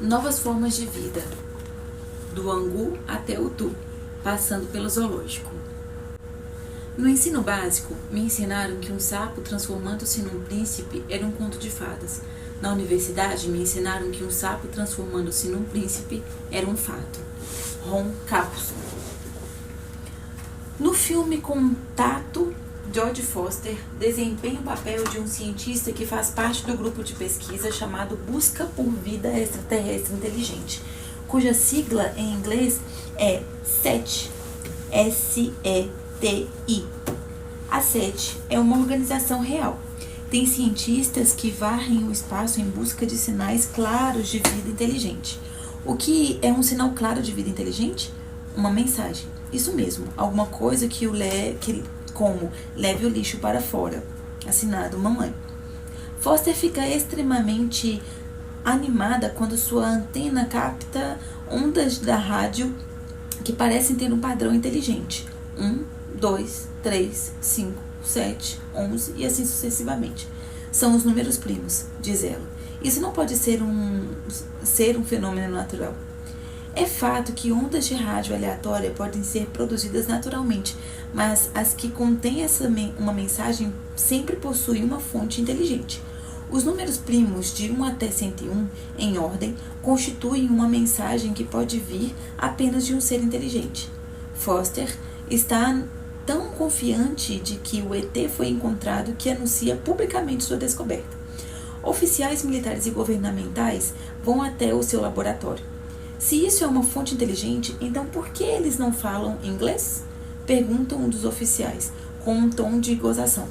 Novas formas de vida, do angu até o tu, passando pelo zoológico. No ensino básico, me ensinaram que um sapo transformando-se num príncipe era um conto de fadas. Na universidade, me ensinaram que um sapo transformando-se num príncipe era um fato. Ron Carlson. No filme Contato, Jodie Foster desempenha o papel de um cientista que faz parte do grupo de pesquisa chamado Busca por Vida Extraterrestre Inteligente, cuja sigla em inglês é SETI, S-E-T-I. A SETI é uma organização real. Tem cientistas que varrem o espaço em busca de sinais claros de vida inteligente. O que é um sinal claro de vida inteligente? Uma mensagem. Isso mesmo, alguma coisa como leve o lixo para fora, assinado mamãe. Foster fica extremamente animada quando sua antena capta ondas da rádio que parecem ter um padrão inteligente. 1, 2, 3, 5, 7, 11 e assim sucessivamente. São os números primos, diz ela. Isso não pode ser um fenômeno natural. É fato que ondas de rádio aleatória podem ser produzidas naturalmente, mas as que contêm uma mensagem sempre possuem uma fonte inteligente. Os números primos de 1 até 101, em ordem, constituem uma mensagem que pode vir apenas de um ser inteligente. Foster está tão confiante de que o ET foi encontrado que anuncia publicamente sua descoberta. Oficiais militares e governamentais vão até o seu laboratório. Se isso é uma fonte inteligente, então por que eles não falam inglês? Pergunta um dos oficiais, com um tom de gozação.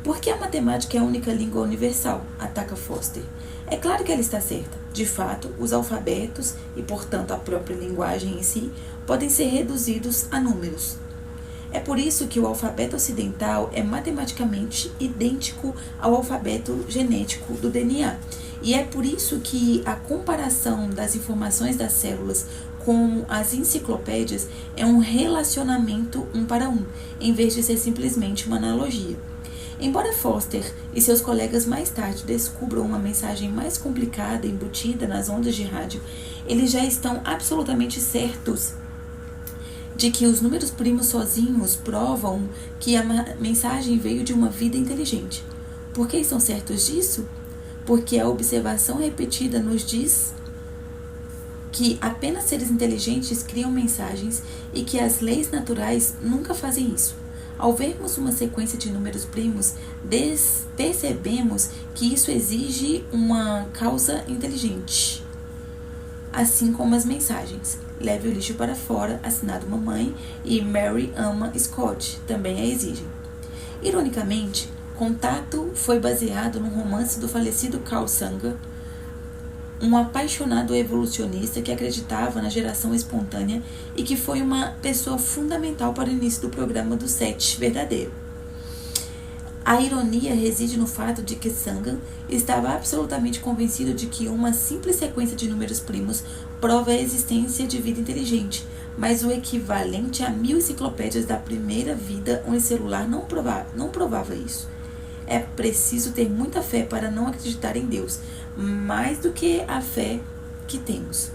Porque a matemática é a única língua universal, ataca Foster. É claro que ela está certa. De fato, os alfabetos, e portanto a própria linguagem em si, podem ser reduzidos a números. É por isso que o alfabeto ocidental é matematicamente idêntico ao alfabeto genético do DNA. E é por isso que a comparação das informações das células com as enciclopédias é um relacionamento 1 para 1, em vez de ser simplesmente uma analogia. Embora Foster e seus colegas mais tarde descubram uma mensagem mais complicada embutida nas ondas de rádio, eles já estão absolutamente certos de que os números primos sozinhos provam que a mensagem veio de uma vida inteligente. Por que estão certos disso? Porque a observação repetida nos diz que apenas seres inteligentes criam mensagens e que as leis naturais nunca fazem isso. Ao vermos uma sequência de números primos, percebemos que isso exige uma causa inteligente, assim como as mensagens. Leve o lixo para fora, assinado mamãe, e Mary ama Scott também a exigem. Ironicamente, Contato foi baseado num romance do falecido Carl Sagan, um apaixonado evolucionista que acreditava na geração espontânea e que foi uma pessoa fundamental para o início do programa do SETI verdadeiro. A ironia reside no fato de que Sagan estava absolutamente convencido de que uma simples sequência de números primos prova a existência de vida inteligente, mas o equivalente a 1000 enciclopédias da primeira vida unicelular não provava isso. É preciso ter muita fé para não acreditar em Deus, mais do que a fé que temos.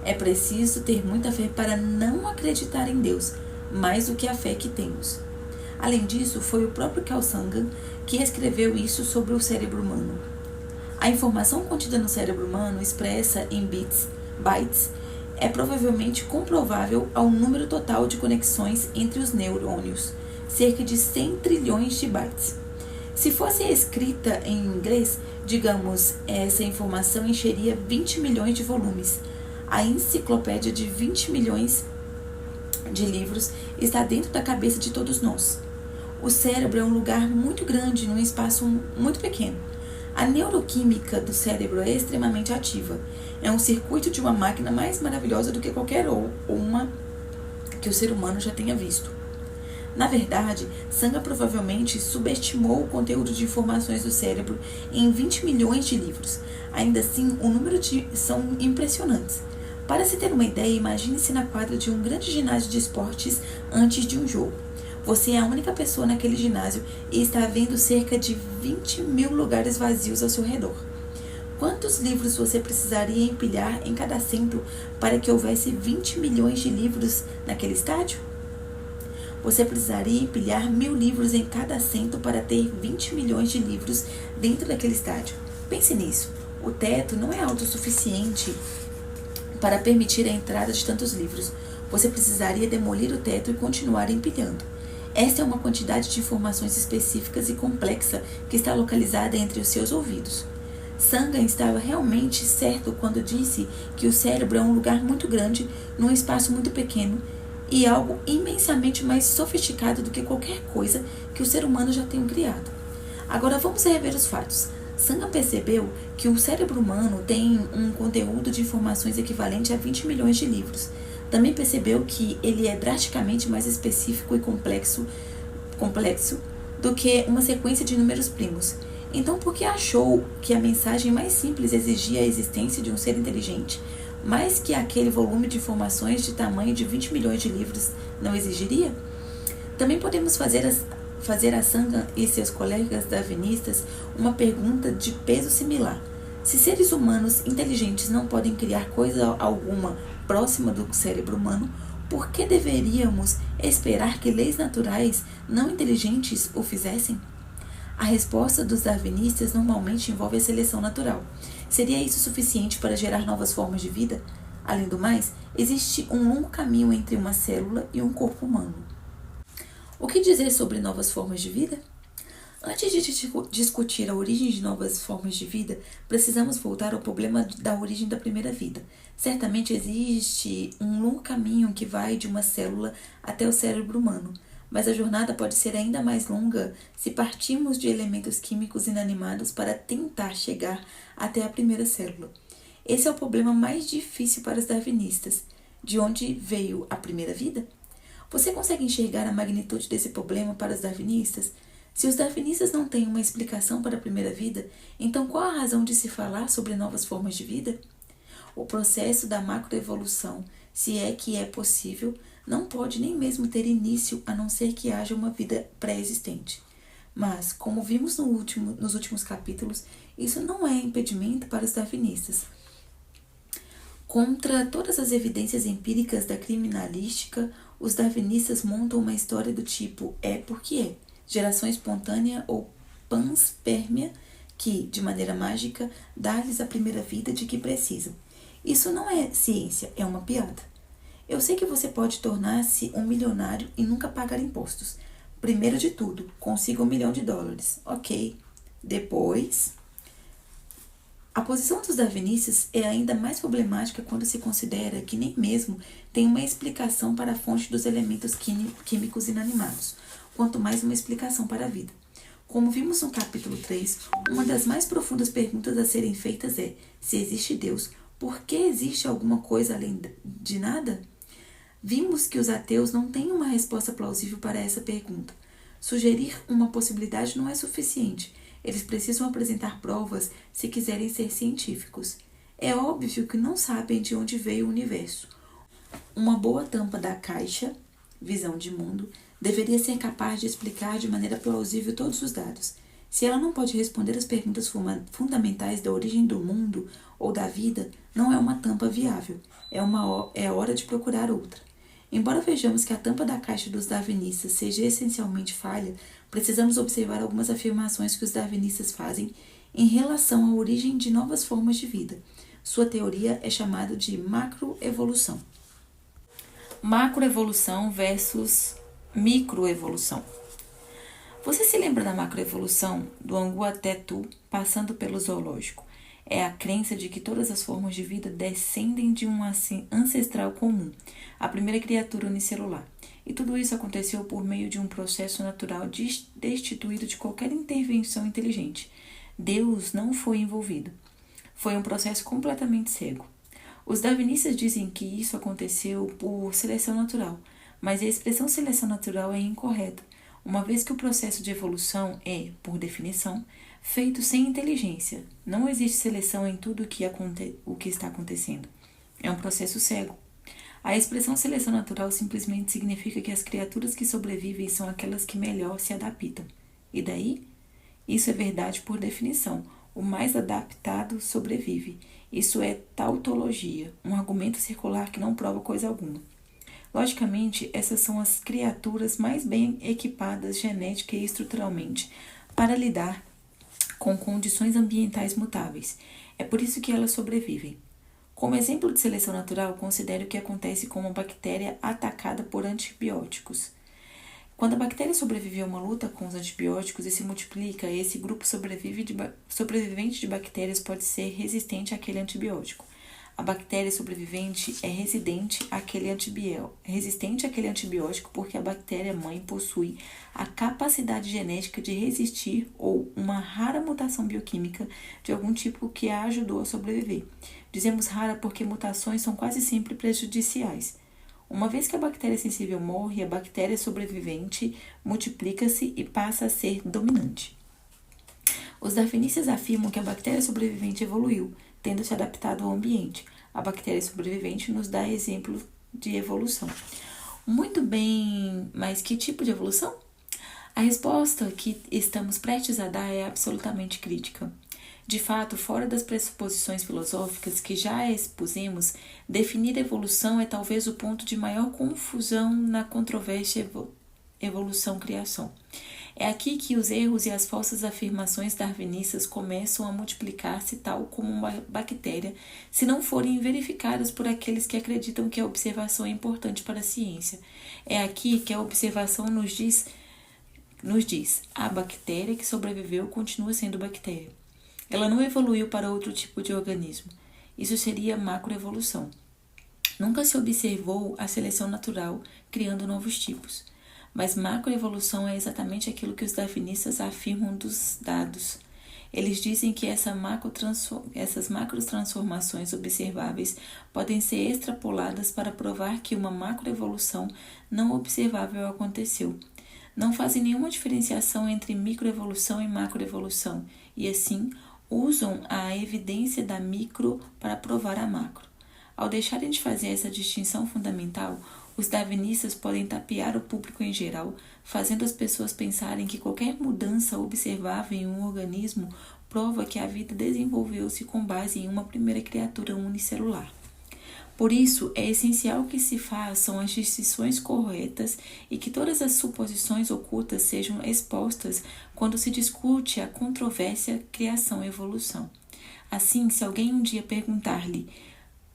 É preciso ter muita fé para não acreditar em Deus, mais do que a fé que temos. Além disso, foi o próprio Carl Sagan que escreveu isso sobre o cérebro humano. A informação contida no cérebro humano, expressa em bytes, é provavelmente comprovável ao número total de conexões entre os neurônios, cerca de 100 trilhões de bytes. Se fosse escrita em inglês, digamos, essa informação encheria 20 milhões de volumes. A enciclopédia de 20 milhões de livros está dentro da cabeça de todos nós. O cérebro é um lugar muito grande num espaço muito pequeno. A neuroquímica do cérebro é extremamente ativa. É um circuito de uma máquina mais maravilhosa do que qualquer uma que o ser humano já tenha visto. Na verdade, Sagan provavelmente subestimou o conteúdo de informações do cérebro em 20 milhões de livros. Ainda assim, o número são impressionantes. Para se ter uma ideia, imagine-se na quadra de um grande ginásio de esportes antes de um jogo. Você é a única pessoa naquele ginásio e está vendo cerca de 20 mil lugares vazios ao seu redor. Quantos livros você precisaria empilhar em cada assento para que houvesse 20 milhões de livros naquele estádio? Você precisaria empilhar 1.000 livros em cada assento para ter 20 milhões de livros dentro daquele estádio. Pense nisso. O teto não é autossuficiente para permitir a entrada de tantos livros. Você precisaria demolir o teto e continuar empilhando. Esta é uma quantidade de informações específicas e complexa que está localizada entre os seus ouvidos. Sagan estava realmente certo quando disse que o cérebro é um lugar muito grande, num espaço muito pequeno, e algo imensamente mais sofisticado do que qualquer coisa que o ser humano já tenha criado. Agora vamos rever os fatos. Sagan percebeu que o cérebro humano tem um conteúdo de informações equivalente a 20 milhões de livros. Também percebeu que ele é drasticamente mais específico e complexo do que uma sequência de números primos. Então, por que achou que a mensagem mais simples exigia a existência de um ser inteligente, mais que aquele volume de informações de tamanho de 20 milhões de livros não exigiria? Também podemos fazer a Sagan e seus colegas darwinistas uma pergunta de peso similar. Se seres humanos inteligentes não podem criar coisa alguma próxima do cérebro humano, por que deveríamos esperar que leis naturais não inteligentes o fizessem? A resposta dos darwinistas normalmente envolve a seleção natural. Seria isso suficiente para gerar novas formas de vida? Além do mais, existe um longo caminho entre uma célula e um corpo humano. O que dizer sobre novas formas de vida? Antes de discutir a origem de novas formas de vida, precisamos voltar ao problema da origem da primeira vida. Certamente existe um longo caminho que vai de uma célula até o cérebro humano, mas a jornada pode ser ainda mais longa se partirmos de elementos químicos inanimados para tentar chegar até a primeira célula. Esse é o problema mais difícil para os darwinistas. De onde veio a primeira vida? Você consegue enxergar a magnitude desse problema para os darwinistas? Se os darwinistas não têm uma explicação para a primeira vida, então qual a razão de se falar sobre novas formas de vida? O processo da macroevolução, se é que é possível, não pode nem mesmo ter início a não ser que haja uma vida pré-existente. Mas, como vimos nos últimos capítulos, isso não é impedimento para os darwinistas. Contra todas as evidências empíricas da criminalística, os darwinistas montam uma história do tipo é porque é, geração espontânea ou panspermia, que, de maneira mágica, dá-lhes a primeira vida de que precisam. Isso não é ciência, é uma piada. Eu sei que você pode tornar-se um milionário e nunca pagar impostos. Primeiro de tudo, consiga $1 milhão. Ok. Depois, a posição dos darwinistas é ainda mais problemática quando se considera que nem mesmo tem uma explicação para a fonte dos elementos químicos inanimados, quanto mais uma explicação para a vida. Como vimos no capítulo 3, uma das mais profundas perguntas a serem feitas é: se existe Deus, por que existe alguma coisa além de nada? Vimos que os ateus não têm uma resposta plausível para essa pergunta. Sugerir uma possibilidade não é suficiente. Eles precisam apresentar provas se quiserem ser científicos. É óbvio que não sabem de onde veio o universo. Uma boa tampa da caixa, visão de mundo, deveria ser capaz de explicar de maneira plausível todos os dados. Se ela não pode responder às perguntas fundamentais da origem do mundo ou da vida, não é uma tampa viável. É hora de procurar outra. Embora vejamos que a tampa da caixa dos darwinistas seja essencialmente falha, precisamos observar algumas afirmações que os darwinistas fazem em relação à origem de novas formas de vida. Sua teoria é chamada de macroevolução. Macroevolução versus microevolução. Você se lembra da macroevolução, do angu até tu, passando pelo zoológico? É a crença de que todas as formas de vida descendem de um ancestral comum, a primeira criatura unicelular. E tudo isso aconteceu por meio de um processo natural destituído de qualquer intervenção inteligente. Deus não foi envolvido. Foi um processo completamente cego. Os darwinistas dizem que isso aconteceu por seleção natural, mas a expressão seleção natural é incorreta, uma vez que o processo de evolução é, por definição, feito sem inteligência. Não existe seleção em tudo o que está acontecendo. É um processo cego. A expressão seleção natural simplesmente significa que as criaturas que sobrevivem são aquelas que melhor se adaptam. E daí? Isso é verdade por definição. O mais adaptado sobrevive. Isso é tautologia, um argumento circular que não prova coisa alguma. Logicamente, essas são as criaturas mais bem equipadas genética e estruturalmente para lidar com condições ambientais mutáveis. É por isso que elas sobrevivem. Como exemplo de seleção natural, considere o que acontece com uma bactéria atacada por antibióticos. Quando a bactéria sobrevive a uma luta com os antibióticos e se multiplica, esse grupo sobrevivente de bactérias pode ser resistente àquele antibiótico. A bactéria sobrevivente é resistente àquele antibiótico porque a bactéria-mãe possui a capacidade genética de resistir ou uma rara mutação bioquímica de algum tipo que a ajudou a sobreviver. Dizemos rara porque mutações são quase sempre prejudiciais. Uma vez que a bactéria sensível morre, a bactéria sobrevivente multiplica-se e passa a ser dominante. Os darwinistas afirmam que a bactéria sobrevivente evoluiu, tendo se adaptado ao ambiente. A bactéria sobrevivente nos dá exemplo de evolução. Muito bem, mas que tipo de evolução? A resposta que estamos prestes a dar é absolutamente crítica. De fato, fora das pressuposições filosóficas que já expusemos, definir evolução é talvez o ponto de maior confusão na controvérsia evolução-criação. É aqui que os erros e as falsas afirmações darwinistas começam a multiplicar-se tal como uma bactéria, se não forem verificadas por aqueles que acreditam que a observação é importante para a ciência. É aqui que a observação nos diz, a bactéria que sobreviveu continua sendo bactéria. Ela não evoluiu para outro tipo de organismo. Isso seria macroevolução. Nunca se observou a seleção natural criando novos tipos. Mas macroevolução é exatamente aquilo que os darwinistas afirmam dos dados. Eles dizem que essas macrotransformações observáveis podem ser extrapoladas para provar que uma macroevolução não observável aconteceu. Não fazem nenhuma diferenciação entre microevolução e macroevolução, e assim usam a evidência da micro para provar a macro. Ao deixarem de fazer essa distinção fundamental, os darwinistas podem tapear o público em geral, fazendo as pessoas pensarem que qualquer mudança observável em um organismo prova que a vida desenvolveu-se com base em uma primeira criatura unicelular. Por isso, é essencial que se façam as distinções corretas e que todas as suposições ocultas sejam expostas quando se discute a controvérsia criação-evolução. Assim, se alguém um dia perguntar-lhe: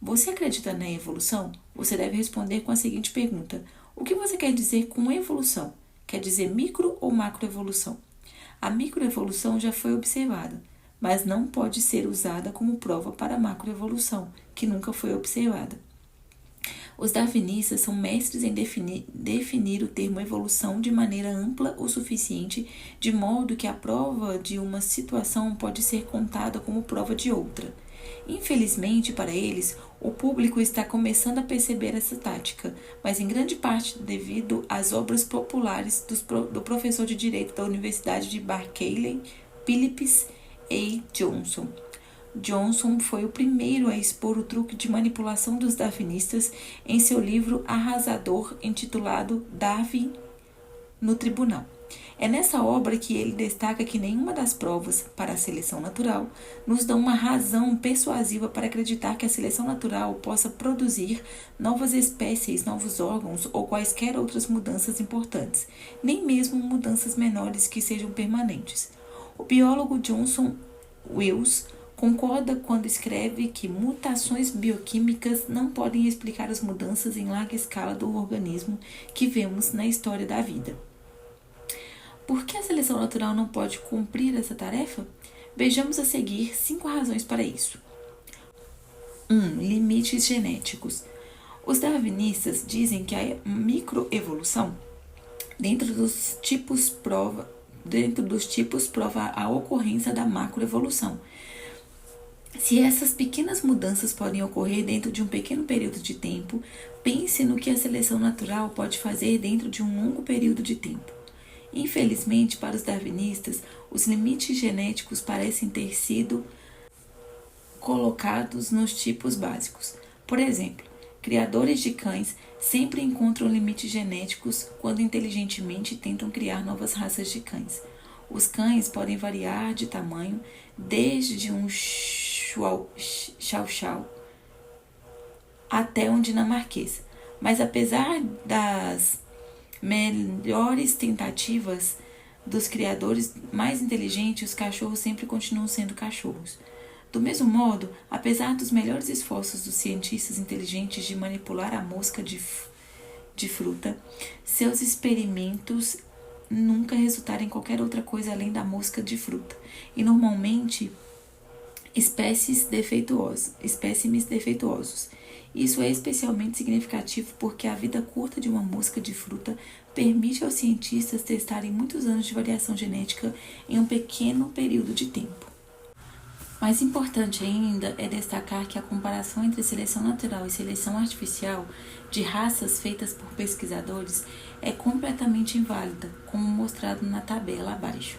"Você acredita na evolução?", você deve responder com a seguinte pergunta: "O que você quer dizer com evolução? Quer dizer micro ou macroevolução?". A microevolução já foi observada, mas não pode ser usada como prova para a macroevolução, que nunca foi observada. Os darwinistas são mestres em definir o termo evolução de maneira ampla o suficiente, de modo que a prova de uma situação pode ser contada como prova de outra. Infelizmente para eles, o público está começando a perceber essa tática, mas em grande parte devido às obras populares do professor de Direito da Universidade de Berkeley, Phillips A. Johnson. Johnson foi o primeiro a expor o truque de manipulação dos darwinistas em seu livro arrasador intitulado Darwin no Tribunal. É nessa obra que ele destaca que nenhuma das provas para a seleção natural nos dão uma razão persuasiva para acreditar que a seleção natural possa produzir novas espécies, novos órgãos ou quaisquer outras mudanças importantes, nem mesmo mudanças menores que sejam permanentes. O biólogo Johnson Wills concorda quando escreve que mutações bioquímicas não podem explicar as mudanças em larga escala do organismo que vemos na história da vida. Por que a seleção natural não pode cumprir essa tarefa? Vejamos a seguir 5 razões para isso. 1. Limites genéticos. Os darwinistas dizem que a microevolução dentro dos tipos prova a ocorrência da macroevolução. Se essas pequenas mudanças podem ocorrer dentro de um pequeno período de tempo, pense no que a seleção natural pode fazer dentro de um longo período de tempo. Infelizmente, para os darwinistas, os limites genéticos parecem ter sido colocados nos tipos básicos. Por exemplo, criadores de cães sempre encontram limites genéticos quando inteligentemente tentam criar novas raças de cães. Os cães podem variar de tamanho desde um chow-chow até um dinamarquês. Mas apesar das melhores tentativas dos criadores mais inteligentes, os cachorros sempre continuam sendo cachorros. Do mesmo modo, apesar dos melhores esforços dos cientistas inteligentes de manipular a mosca de fruta, seus experimentos nunca resultaram em qualquer outra coisa além da mosca de fruta, e normalmente espécimes defeituosos. Isso é especialmente significativo porque a vida curta de uma mosca de fruta permite aos cientistas testarem muitos anos de variação genética em um pequeno período de tempo. Mais importante ainda é destacar que a comparação entre seleção natural e seleção artificial de raças feitas por pesquisadores é completamente inválida, como mostrado na tabela abaixo.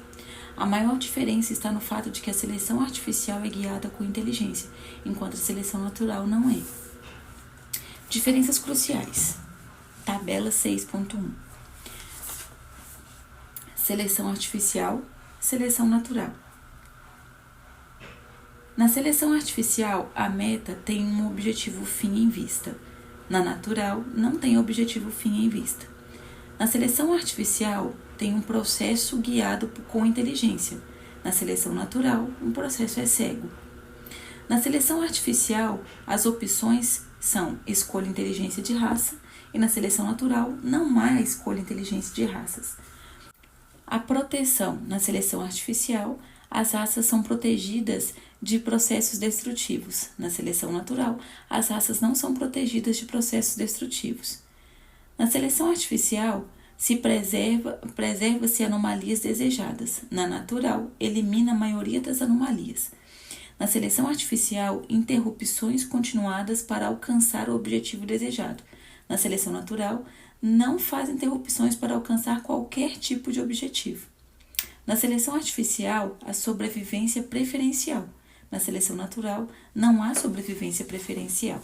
A maior diferença está no fato de que a seleção artificial é guiada com inteligência, enquanto a seleção natural não é. Diferenças cruciais. Tabela 6.1. Seleção artificial, seleção natural. Na seleção artificial, a meta tem um objetivo fim em vista. Na natural, não tem objetivo fim em vista. Na seleção artificial, tem um processo guiado com inteligência. Na seleção natural, um processo é cego. Na seleção artificial, as opções são escolha inteligência de raça, e na seleção natural não há escolha inteligência de raças. A proteção. Na seleção artificial, as raças são protegidas de processos destrutivos. Na seleção natural, as raças não são protegidas de processos destrutivos. Na seleção artificial, preserva-se anomalias desejadas. Na natural, elimina a maioria das anomalias. Na seleção artificial, interrupções continuadas para alcançar o objetivo desejado. Na seleção natural, não faz interrupções para alcançar qualquer tipo de objetivo. Na seleção artificial, a sobrevivência preferencial. Na seleção natural, não há sobrevivência preferencial.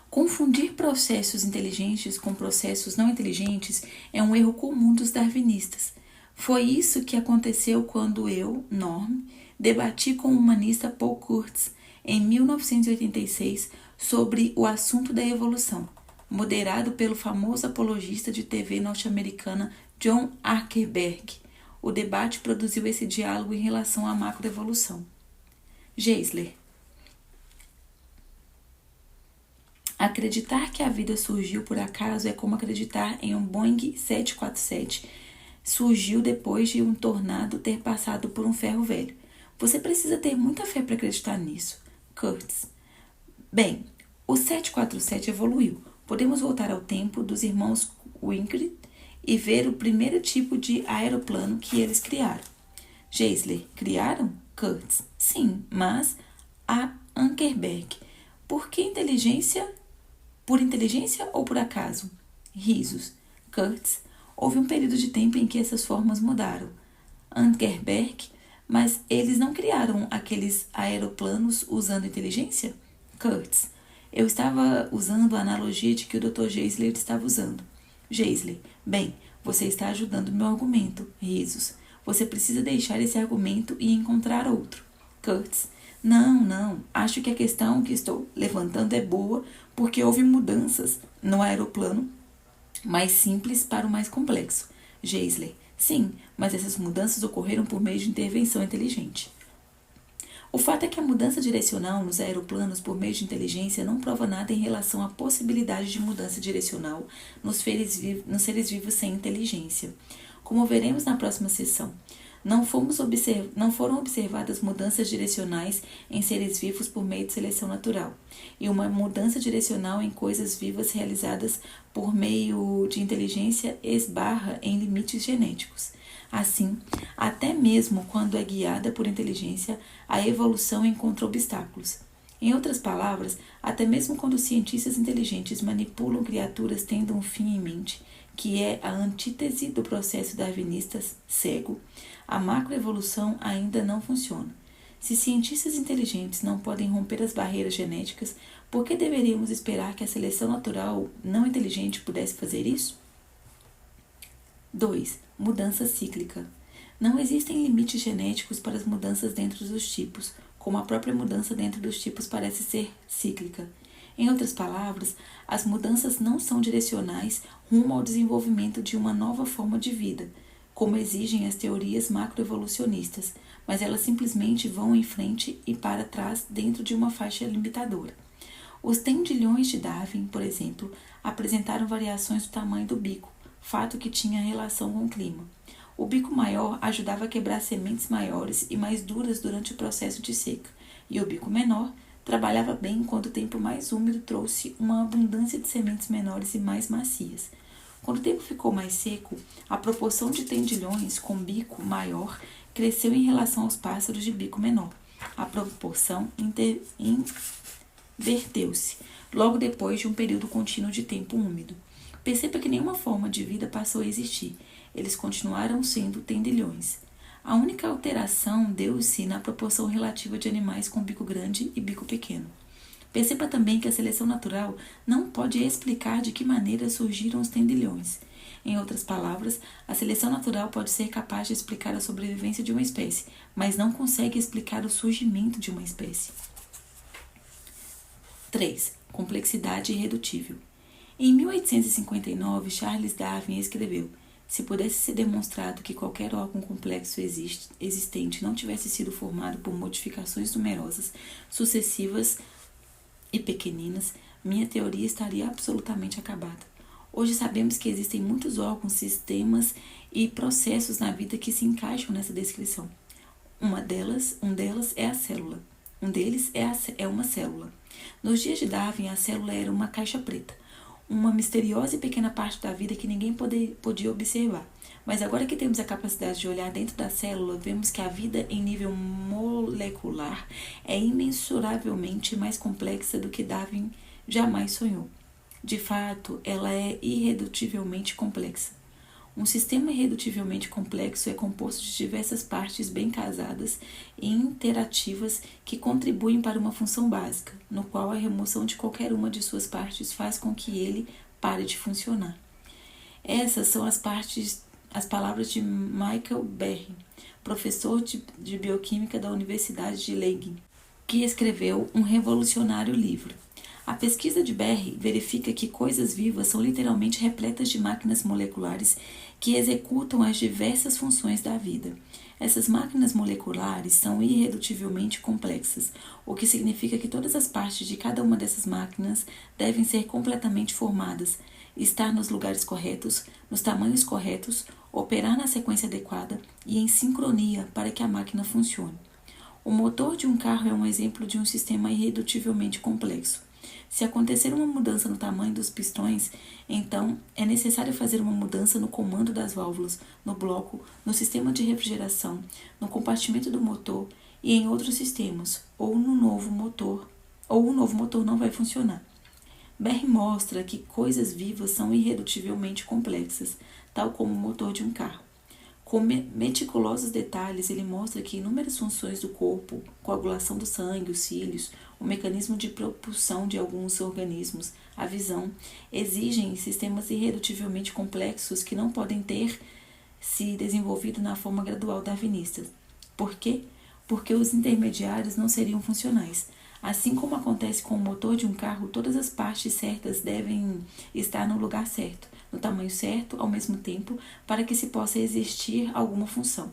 Confundir processos inteligentes com processos não inteligentes é um erro comum dos darwinistas. Foi isso que aconteceu quando eu, Norm, debati com o humanista Paul Kurtz em 1986 sobre o assunto da evolução, moderado pelo famoso apologista de TV norte-americana John Archerberg. O debate produziu esse diálogo em relação à macroevolução. Geisler. Acreditar que a vida surgiu por acaso é como acreditar em um Boeing 747 surgiu depois de um tornado ter passado por um ferro velho. Você precisa ter muita fé para acreditar nisso. Kurtz. Bem, o 747 evoluiu. Podemos voltar ao tempo dos irmãos Wright e ver o primeiro tipo de aeroplano que eles criaram. Geisler. Criaram? Kurtz. Sim, mas a Ankerberg. Por que inteligência? Por inteligência ou por acaso? Risos. Kurtz. Houve um período de tempo em que essas formas mudaram. Ankerberg. Mas eles não criaram aqueles aeroplanos usando inteligência? Kurtz. Eu estava usando a analogia de que o Dr. Geisler estava usando. Geisler. Bem, você está ajudando meu argumento. Risos. Você precisa deixar esse argumento e encontrar outro. Kurtz. Não. Acho que a questão que estou levantando é boa porque houve mudanças no aeroplano mais simples para o mais complexo. Geisler. Sim, mas essas mudanças ocorreram por meio de intervenção inteligente. O fato é que a mudança direcional nos aeroplanos por meio de inteligência não prova nada em relação à possibilidade de mudança direcional nos seres vivos sem inteligência. Como veremos na próxima sessão, não foram observadas mudanças direcionais em seres vivos por meio de seleção natural, e uma mudança direcional em coisas vivas realizadas por meio de inteligência esbarra em limites genéticos. Assim, até mesmo quando é guiada por inteligência, a evolução encontra obstáculos. Em outras palavras, até mesmo quando cientistas inteligentes manipulam criaturas tendo um fim em mente, que é a antítese do processo darwinista cego, a macroevolução ainda não funciona. Se cientistas inteligentes não podem romper as barreiras genéticas, por que deveríamos esperar que a seleção natural não inteligente pudesse fazer isso? 2. Mudança cíclica. Não existem limites genéticos para as mudanças dentro dos tipos, como a própria mudança dentro dos tipos parece ser cíclica. Em outras palavras, as mudanças não são direcionais rumo ao desenvolvimento de uma nova forma de vida, como exigem as teorias macroevolucionistas, mas elas simplesmente vão em frente e para trás dentro de uma faixa limitadora. Os tendilhões de Darwin, por exemplo, apresentaram variações do tamanho do bico, fato que tinha relação com o clima. O bico maior ajudava a quebrar sementes maiores e mais duras durante o processo de seca, e o bico menor trabalhava bem enquanto o tempo mais úmido trouxe uma abundância de sementes menores e mais macias. Quando o tempo ficou mais seco, a proporção de tendilhões com bico maior cresceu em relação aos pássaros de bico menor. A proporção inverteu-se logo depois de um período contínuo de tempo úmido. Perceba que nenhuma forma de vida passou a existir. Eles continuaram sendo tendilhões. A única alteração deu-se na proporção relativa de animais com bico grande e bico pequeno. Perceba também que a seleção natural não pode explicar de que maneira surgiram os tendilhões. Em outras palavras, a seleção natural pode ser capaz de explicar a sobrevivência de uma espécie, mas não consegue explicar o surgimento de uma espécie. 3. Complexidade irredutível. Em 1859, Charles Darwin escreveu: se pudesse ser demonstrado que qualquer órgão complexo existente não tivesse sido formado por modificações numerosas, sucessivas e pequeninas, minha teoria estaria absolutamente acabada. Hoje sabemos que existem muitos órgãos, sistemas e processos na vida que se encaixam nessa descrição. Um deles é a célula. Um deles é uma célula. Nos dias de Darwin, a célula era uma caixa preta, uma misteriosa e pequena parte da vida que ninguém podia observar. Mas agora que temos a capacidade de olhar dentro da célula, vemos que a vida em nível molecular é imensuravelmente mais complexa do que Darwin jamais sonhou. De fato, ela é irredutivelmente complexa. Um sistema irredutivelmente complexo é composto de diversas partes bem casadas e interativas que contribuem para uma função básica, no qual a remoção de qualquer uma de suas partes faz com que ele pare de funcionar. Essas são as palavras de Michael Berry, professor de bioquímica da Universidade de Leiden, que escreveu um revolucionário livro. A pesquisa de Berry verifica que coisas vivas são literalmente repletas de máquinas moleculares que executam as diversas funções da vida. Essas máquinas moleculares são irredutivelmente complexas, o que significa que todas as partes de cada uma dessas máquinas devem ser completamente formadas, estar nos lugares corretos, nos tamanhos corretos, operar na sequência adequada e em sincronia para que a máquina funcione. O motor de um carro é um exemplo de um sistema irredutivelmente complexo. Se acontecer uma mudança no tamanho dos pistões, então é necessário fazer uma mudança no comando das válvulas, no bloco, no sistema de refrigeração, no compartimento do motor e em outros sistemas, ou o novo motor não vai funcionar. Berry mostra que coisas vivas são irredutivelmente complexas, tal como o motor de um carro. Com meticulosos detalhes, ele mostra que inúmeras funções do corpo, coagulação do sangue, os cílios, o mecanismo de propulsão de alguns organismos, a visão, exigem sistemas irredutivelmente complexos que não podem ter se desenvolvido na forma gradual darwinista. Por quê? Porque os intermediários não seriam funcionais. Assim como acontece com o motor de um carro, todas as partes certas devem estar no lugar certo, no tamanho certo, ao mesmo tempo, para que se possa existir alguma função.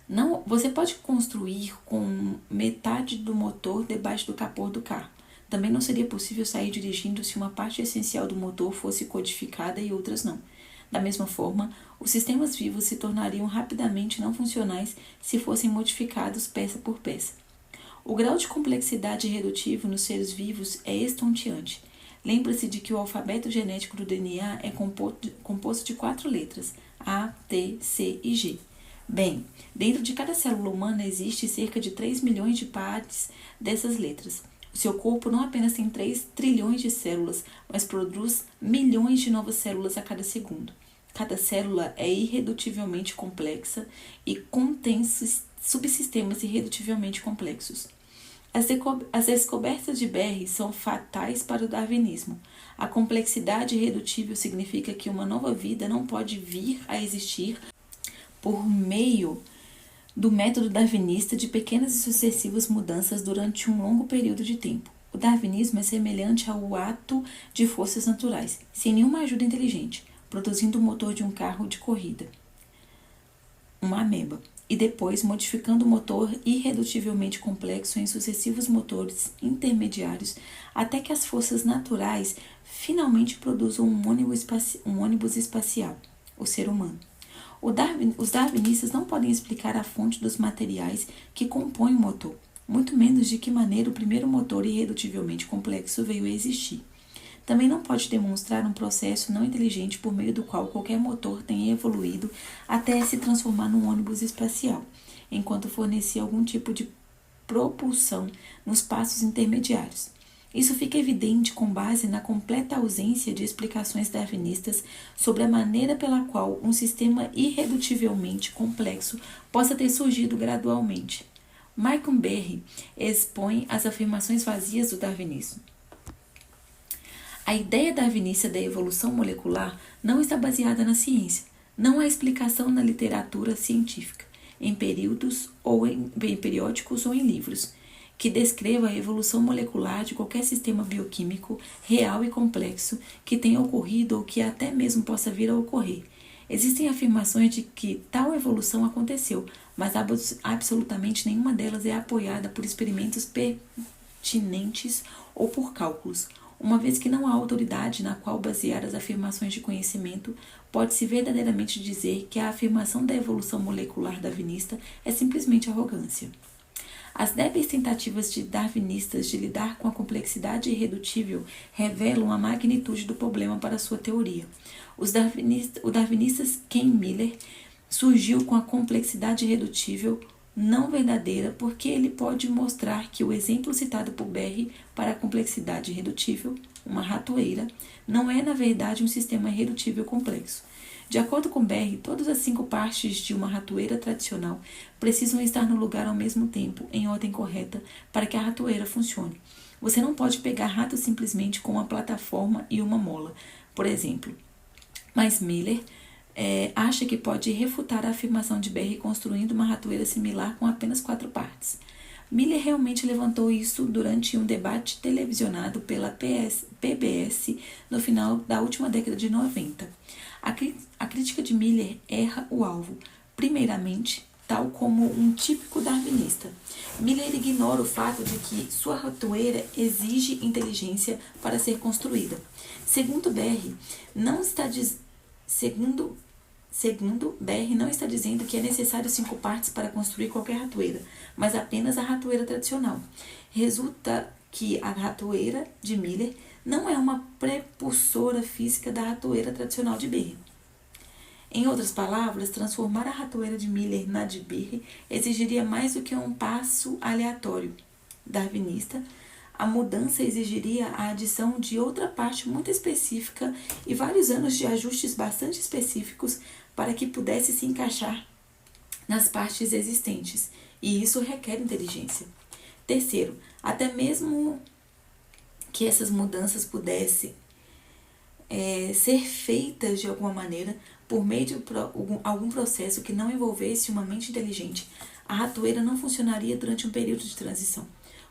Não, você pode construir com metade do motor debaixo do capô do carro. Também não seria possível sair dirigindo se uma parte essencial do motor fosse codificada e outras não. Da mesma forma, os sistemas vivos se tornariam rapidamente não funcionais se fossem modificados peça por peça. O grau de complexidade irredutível nos seres vivos é estonteante. Lembra-se de que o alfabeto genético do DNA é composto de 4 letras, A, T, C e G. Bem, dentro de cada célula humana existe cerca de 3 milhões de pares dessas letras. O seu corpo não apenas tem 3 trilhões de células, mas produz milhões de novas células a cada segundo. Cada célula é irredutivelmente complexa e contém subsistemas irredutivelmente complexos. As descobertas de Berry são fatais para o darwinismo. A complexidade irredutível significa que uma nova vida não pode vir a existir por meio do método darwinista de pequenas e sucessivas mudanças durante um longo período de tempo. O darwinismo é semelhante ao ato de forças naturais, sem nenhuma ajuda inteligente, produzindo o motor de um carro de corrida, uma ameba, e depois modificando o motor irredutivelmente complexo em sucessivos motores intermediários até que as forças naturais finalmente produzam um ônibus espacial, o ser humano. Os darwinistas não podem explicar a fonte dos materiais que compõem o motor, muito menos de que maneira o primeiro motor irredutivelmente complexo veio a existir. Também não pode demonstrar um processo não inteligente por meio do qual qualquer motor tenha evoluído até se transformar num ônibus espacial, enquanto fornecia algum tipo de propulsão nos passos intermediários. Isso fica evidente com base na completa ausência de explicações darwinistas sobre a maneira pela qual um sistema irredutivelmente complexo possa ter surgido gradualmente. Michael Berry expõe as afirmações vazias do darwinismo. A ideia darwinista da evolução molecular não está baseada na ciência. Não há explicação na literatura científica, em periódicos ou em livros, que descreva a evolução molecular de qualquer sistema bioquímico real e complexo que tenha ocorrido ou que até mesmo possa vir a ocorrer. Existem afirmações de que tal evolução aconteceu, mas absolutamente nenhuma delas é apoiada por experimentos pertinentes ou por cálculos. Uma vez que não há autoridade na qual basear as afirmações de conhecimento, pode-se verdadeiramente dizer que a afirmação da evolução molecular darwinista é simplesmente arrogância. As débeis tentativas de darwinistas de lidar com a complexidade irredutível revelam a magnitude do problema para sua teoria. O darwinista Ken Miller surgiu com a complexidade irredutível não verdadeira porque ele pode mostrar que o exemplo citado por Berry para a complexidade irredutível, uma ratoeira, não é na verdade um sistema irredutível complexo. De acordo com Berry, todas as 5 partes de uma ratoeira tradicional precisam estar no lugar ao mesmo tempo, em ordem correta, para que a ratoeira funcione. Você não pode pegar ratos simplesmente com uma plataforma e uma mola, por exemplo. Mas Miller acha que pode refutar a afirmação de Berry construindo uma ratoeira similar com apenas 4 partes. Miller realmente levantou isso durante um debate televisionado pela PBS no final da última década de 90. A crítica de Miller erra o alvo, primeiramente, tal como um típico darwinista. Miller ignora o fato de que sua ratoeira exige inteligência para ser construída. Segundo Berry, não está dizendo que é necessário 5 partes para construir qualquer ratoeira, mas apenas a ratoeira tradicional. Resulta que a ratoeira de Miller não é uma precursora física da ratoeira tradicional de Berry. Em outras palavras, transformar a ratoeira de Miller na de Berry exigiria mais do que um passo aleatório darwinista. A mudança exigiria a adição de outra parte muito específica e vários anos de ajustes bastante específicos para que pudesse se encaixar nas partes existentes, e isso requer inteligência. Terceiro, até mesmo que essas mudanças pudessem ser feitas de alguma maneira por meio de algum processo que não envolvesse uma mente inteligente, a ratoeira não funcionaria durante um período de transição.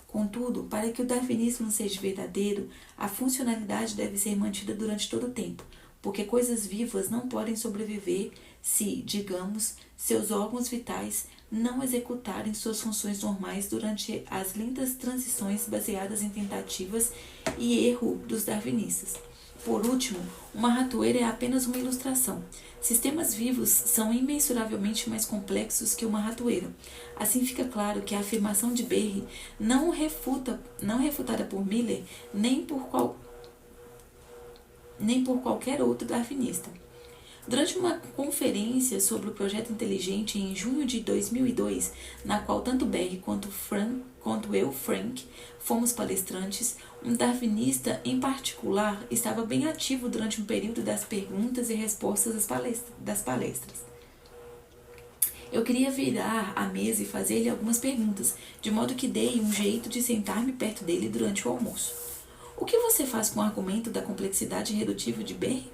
Contudo, para que o darwinismo seja verdadeiro, a funcionalidade deve ser mantida durante todo o tempo, porque coisas vivas não podem sobreviver se, digamos, seus órgãos vitais não executarem suas funções normais durante as lentas transições baseadas em tentativas e erro dos darwinistas. Por último, uma ratoeira é apenas uma ilustração. Sistemas vivos são imensuravelmente mais complexos que uma ratoeira. Assim fica claro que a afirmação de Berry, não refutada por Miller, nem por qualquer outro darwinista. Durante uma conferência sobre o projeto inteligente em junho de 2002, na qual tanto Berry quanto eu, Frank, fomos palestrantes, um darwinista em particular estava bem ativo durante um período das perguntas e respostas das palestras. Eu queria virar a mesa e fazer-lhe algumas perguntas, de modo que dei um jeito de sentar-me perto dele durante o almoço. O que você faz com o argumento da complexidade irredutível de Berry?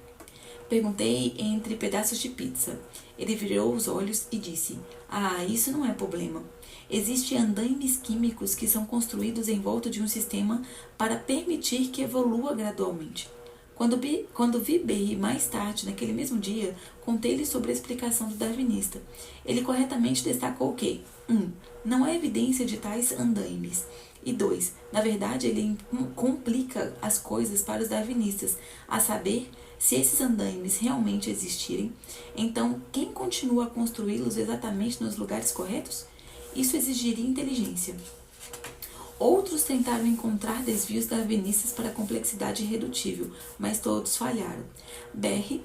Perguntei entre pedaços de pizza. Ele virou os olhos e disse: Ah, isso não é problema. Existem andaimes químicos que são construídos em volta de um sistema para permitir que evolua gradualmente. Quando vi Berry mais tarde, naquele mesmo dia, contei-lhe sobre a explicação do darwinista. Ele corretamente destacou que 1. Não há evidência de tais andaimes. E 2. Na verdade, ele complica as coisas para os darwinistas, a saber, se esses andaimes realmente existirem, então quem continua a construí-los exatamente nos lugares corretos? Isso exigiria inteligência. Outros tentaram encontrar desvios darwinistas para a complexidade irredutível, mas todos falharam. Berry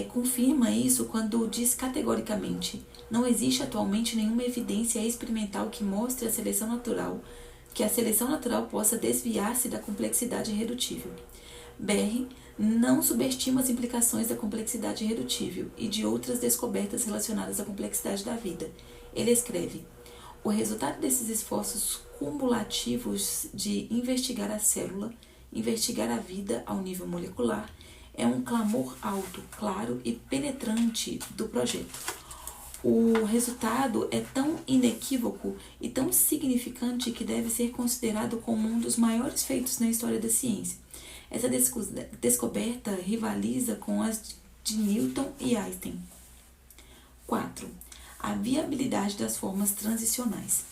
confirma isso quando diz categoricamente: não existe atualmente nenhuma evidência experimental que mostre que a seleção natural possa desviar-se da complexidade irredutível. Berry não subestima as implicações da complexidade irredutível e de outras descobertas relacionadas à complexidade da vida. Ele escreve: o resultado desses esforços cumulativos de investigar a célula, investigar a vida ao nível molecular, é um clamor alto, claro e penetrante do projeto. O resultado é tão inequívoco e tão significante que deve ser considerado como um dos maiores feitos na história da ciência. Essa descoberta rivaliza com as de Newton e Einstein. 4. A viabilidade das formas transicionais.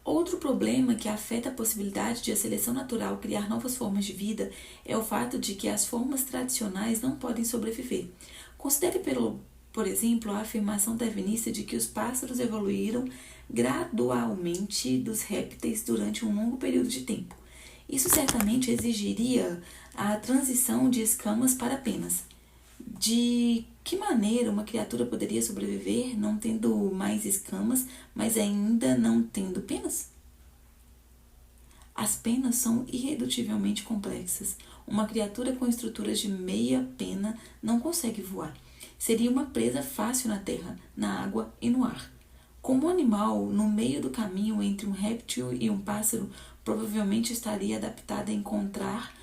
Outro problema que afeta a possibilidade de a seleção natural criar novas formas de vida é o fato de que as formas tradicionais não podem sobreviver. Considere, por exemplo, a afirmação darwinista de que os pássaros evoluíram gradualmente dos répteis durante um longo período de tempo. Isso certamente exigiria a transição de escamas para penas. De que maneira uma criatura poderia sobreviver não tendo mais escamas, mas ainda não tendo penas? As penas são irredutivelmente complexas. Uma criatura com estruturas de meia pena não consegue voar. Seria uma presa fácil na terra, na água e no ar. Como animal, no meio do caminho entre um réptil e um pássaro, provavelmente estaria adaptada a encontrar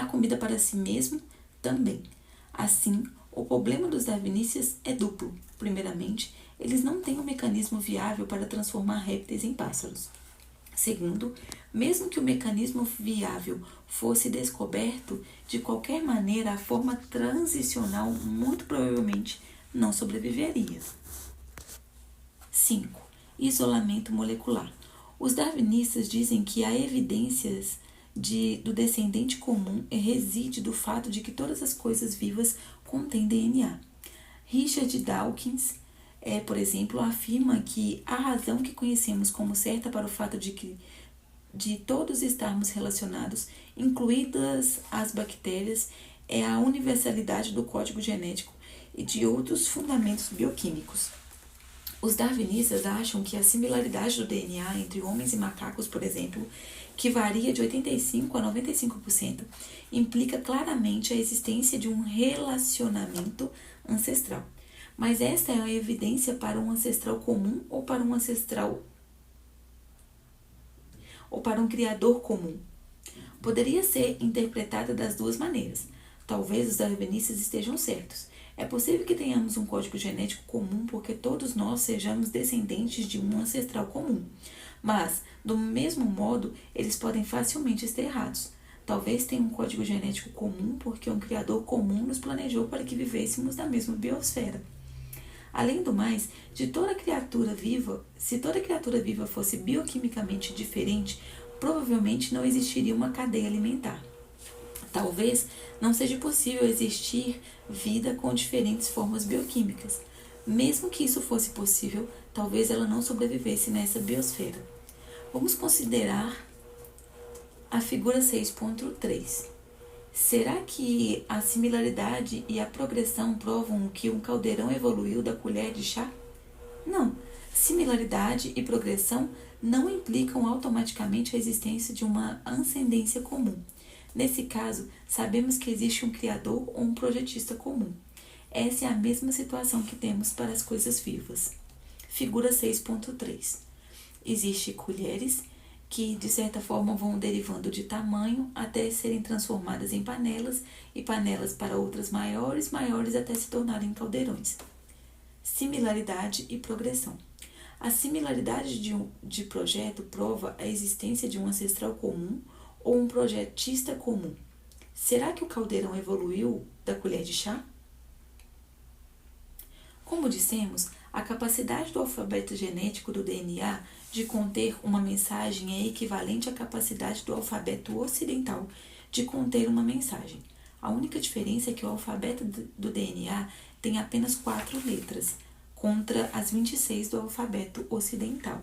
comida para si mesmo também. Assim, o problema dos darwinistas é duplo. Primeiramente, eles não têm um mecanismo viável para transformar répteis em pássaros. Segundo, mesmo que o mecanismo viável fosse descoberto, de qualquer maneira a forma transicional muito provavelmente não sobreviveria. 5. Isolamento molecular. Os darwinistas dizem que há evidências do descendente comum reside do fato de que todas as coisas vivas contêm DNA. Richard Dawkins, por exemplo, afirma que a razão que conhecemos como certa para o fato de todos estarmos relacionados, incluídas as bactérias, é a universalidade do código genético e de outros fundamentos bioquímicos. Os darwinistas acham que a similaridade do DNA entre homens e macacos, por exemplo, que varia de 85% a 95%, implica claramente a existência de um relacionamento ancestral. Mas esta é a evidência para um ancestral comum ou para um criador comum? Poderia ser interpretada das duas maneiras. Talvez os darwinistas estejam certos. É possível que tenhamos um código genético comum porque todos nós sejamos descendentes de um ancestral comum. Mas, do mesmo modo, eles podem facilmente estar errados. Talvez tenha um código genético comum porque um criador comum nos planejou para que vivêssemos na mesma biosfera. Além do mais, se toda criatura viva fosse bioquimicamente diferente, provavelmente não existiria uma cadeia alimentar. Talvez não seja possível existir vida com diferentes formas bioquímicas. Mesmo que isso fosse possível, talvez ela não sobrevivesse nessa biosfera. Vamos considerar a figura 6.3. Será que a similaridade e a progressão provam que um caldeirão evoluiu da colher de chá? Não. Similaridade e progressão não implicam automaticamente a existência de uma ascendência comum. Nesse caso, sabemos que existe um criador ou um projetista comum. Essa é a mesma situação que temos para as coisas vivas. Figura 6.3. Existem colheres que de certa forma vão derivando de tamanho até serem transformadas em panelas e panelas para outras maiores, maiores até se tornarem caldeirões. Similaridade e progressão. A similaridade de projeto prova a existência de um ancestral comum ou um projetista comum. Será que o caldeirão evoluiu da colher de chá? Como dissemos, a capacidade do alfabeto genético do DNA de conter uma mensagem é equivalente à capacidade do alfabeto ocidental de conter uma mensagem. A única diferença é que o alfabeto do DNA tem apenas 4 letras, contra as 26 do alfabeto ocidental.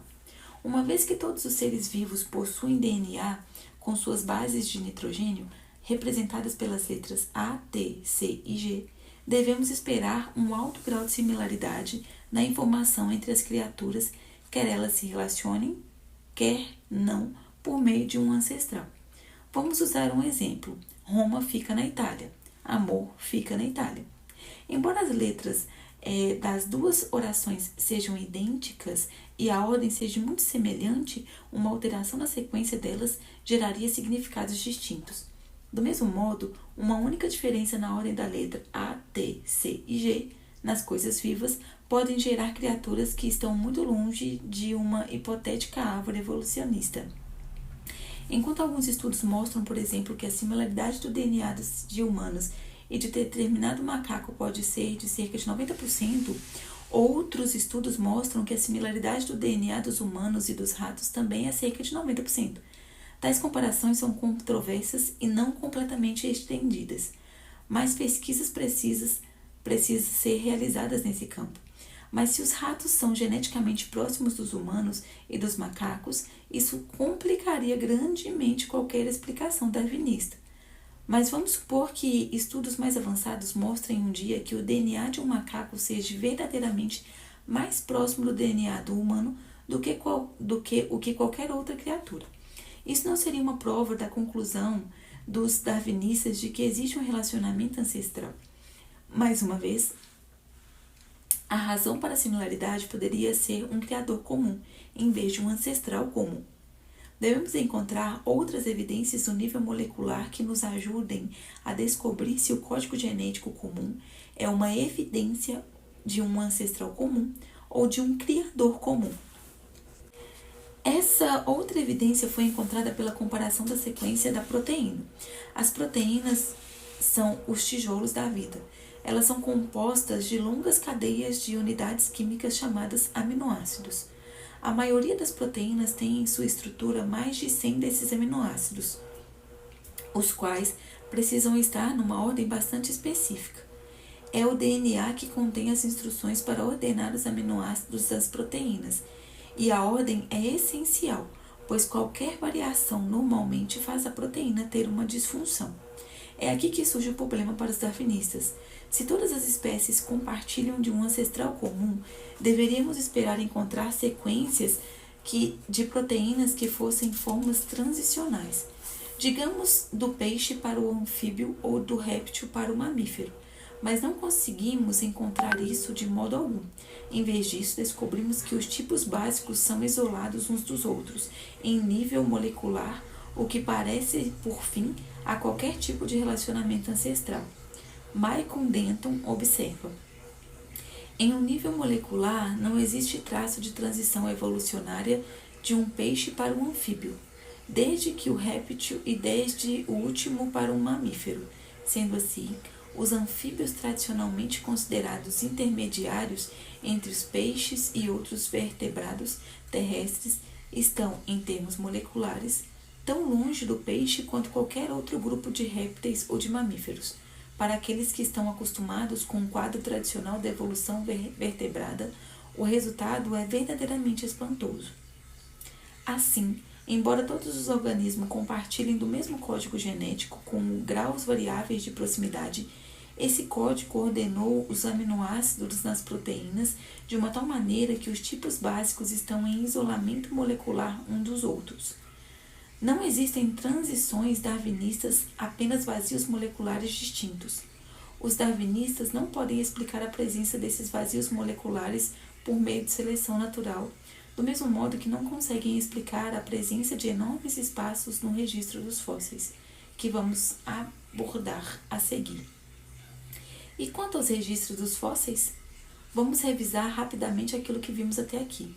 Uma vez que todos os seres vivos possuem DNA com suas bases de nitrogênio, representadas pelas letras A, T, C e G, devemos esperar um alto grau de similaridade na informação entre as criaturas, quer elas se relacionem, quer não, por meio de um ancestral. Vamos usar um exemplo. Roma fica na Itália. Amor fica na Itália. Embora as letras das duas orações sejam idênticas e a ordem seja muito semelhante, uma alteração na sequência delas geraria significados distintos. Do mesmo modo, uma única diferença na ordem da letra A, T, C e G nas coisas vivas podem gerar criaturas que estão muito longe de uma hipotética árvore evolucionista. Enquanto alguns estudos mostram, por exemplo, que a similaridade do DNA de humanos e de determinado macaco pode ser de cerca de 90%, outros estudos mostram que a similaridade do DNA dos humanos e dos ratos também é cerca de 90%. Tais comparações são controversas e não completamente estendidas, mas pesquisas precisam ser realizadas nesse campo. Mas se os ratos são geneticamente próximos dos humanos e dos macacos, isso complicaria grandemente qualquer explicação darwinista. Mas vamos supor que estudos mais avançados mostrem um dia que o DNA de um macaco seja verdadeiramente mais próximo do DNA do humano do que o que qualquer outra criatura. Isso não seria uma prova da conclusão dos darwinistas de que existe um relacionamento ancestral. Mais uma vez, a razão para a similaridade poderia ser um criador comum, em vez de um ancestral comum. Devemos encontrar outras evidências no nível molecular que nos ajudem a descobrir se o código genético comum é uma evidência de um ancestral comum ou de um criador comum. Essa outra evidência foi encontrada pela comparação da sequência da proteína. As proteínas são os tijolos da vida. Elas são compostas de longas cadeias de unidades químicas chamadas aminoácidos. A maioria das proteínas tem em sua estrutura mais de 100 desses aminoácidos, os quais precisam estar numa ordem bastante específica. É o DNA que contém as instruções para ordenar os aminoácidos das proteínas, e a ordem é essencial, pois qualquer variação normalmente faz a proteína ter uma disfunção. É aqui que surge o problema para os darwinistas. Se todas as espécies compartilham de um ancestral comum, deveríamos esperar encontrar sequências de proteínas que fossem formas transicionais. Digamos do peixe para o anfíbio ou do réptil para o mamífero. Mas não conseguimos encontrar isso de modo algum. Em vez disso, descobrimos que os tipos básicos são isolados uns dos outros, em nível molecular, o que parece, por fim, a qualquer tipo de relacionamento ancestral. Michael Denton observa: em um nível molecular, não existe traço de transição evolucionária de um peixe para um anfíbio, desde que o réptil e desde o último para um mamífero. Sendo assim, os anfíbios tradicionalmente considerados intermediários entre os peixes e outros vertebrados terrestres estão, em termos moleculares, tão longe do peixe quanto qualquer outro grupo de répteis ou de mamíferos. Para aqueles que estão acostumados com o quadro tradicional da evolução vertebrada, o resultado é verdadeiramente espantoso. Assim, embora todos os organismos compartilhem do mesmo código genético com graus variáveis de proximidade, esse código ordenou os aminoácidos nas proteínas de uma tal maneira que os tipos básicos estão em isolamento molecular uns dos outros. Não existem transições darwinistas, apenas vazios moleculares distintos. Os darwinistas não podem explicar a presença desses vazios moleculares por meio de seleção natural, do mesmo modo que não conseguem explicar a presença de enormes espaços no registro dos fósseis, que vamos abordar a seguir. E quanto aos registros dos fósseis? Vamos revisar rapidamente aquilo que vimos até aqui.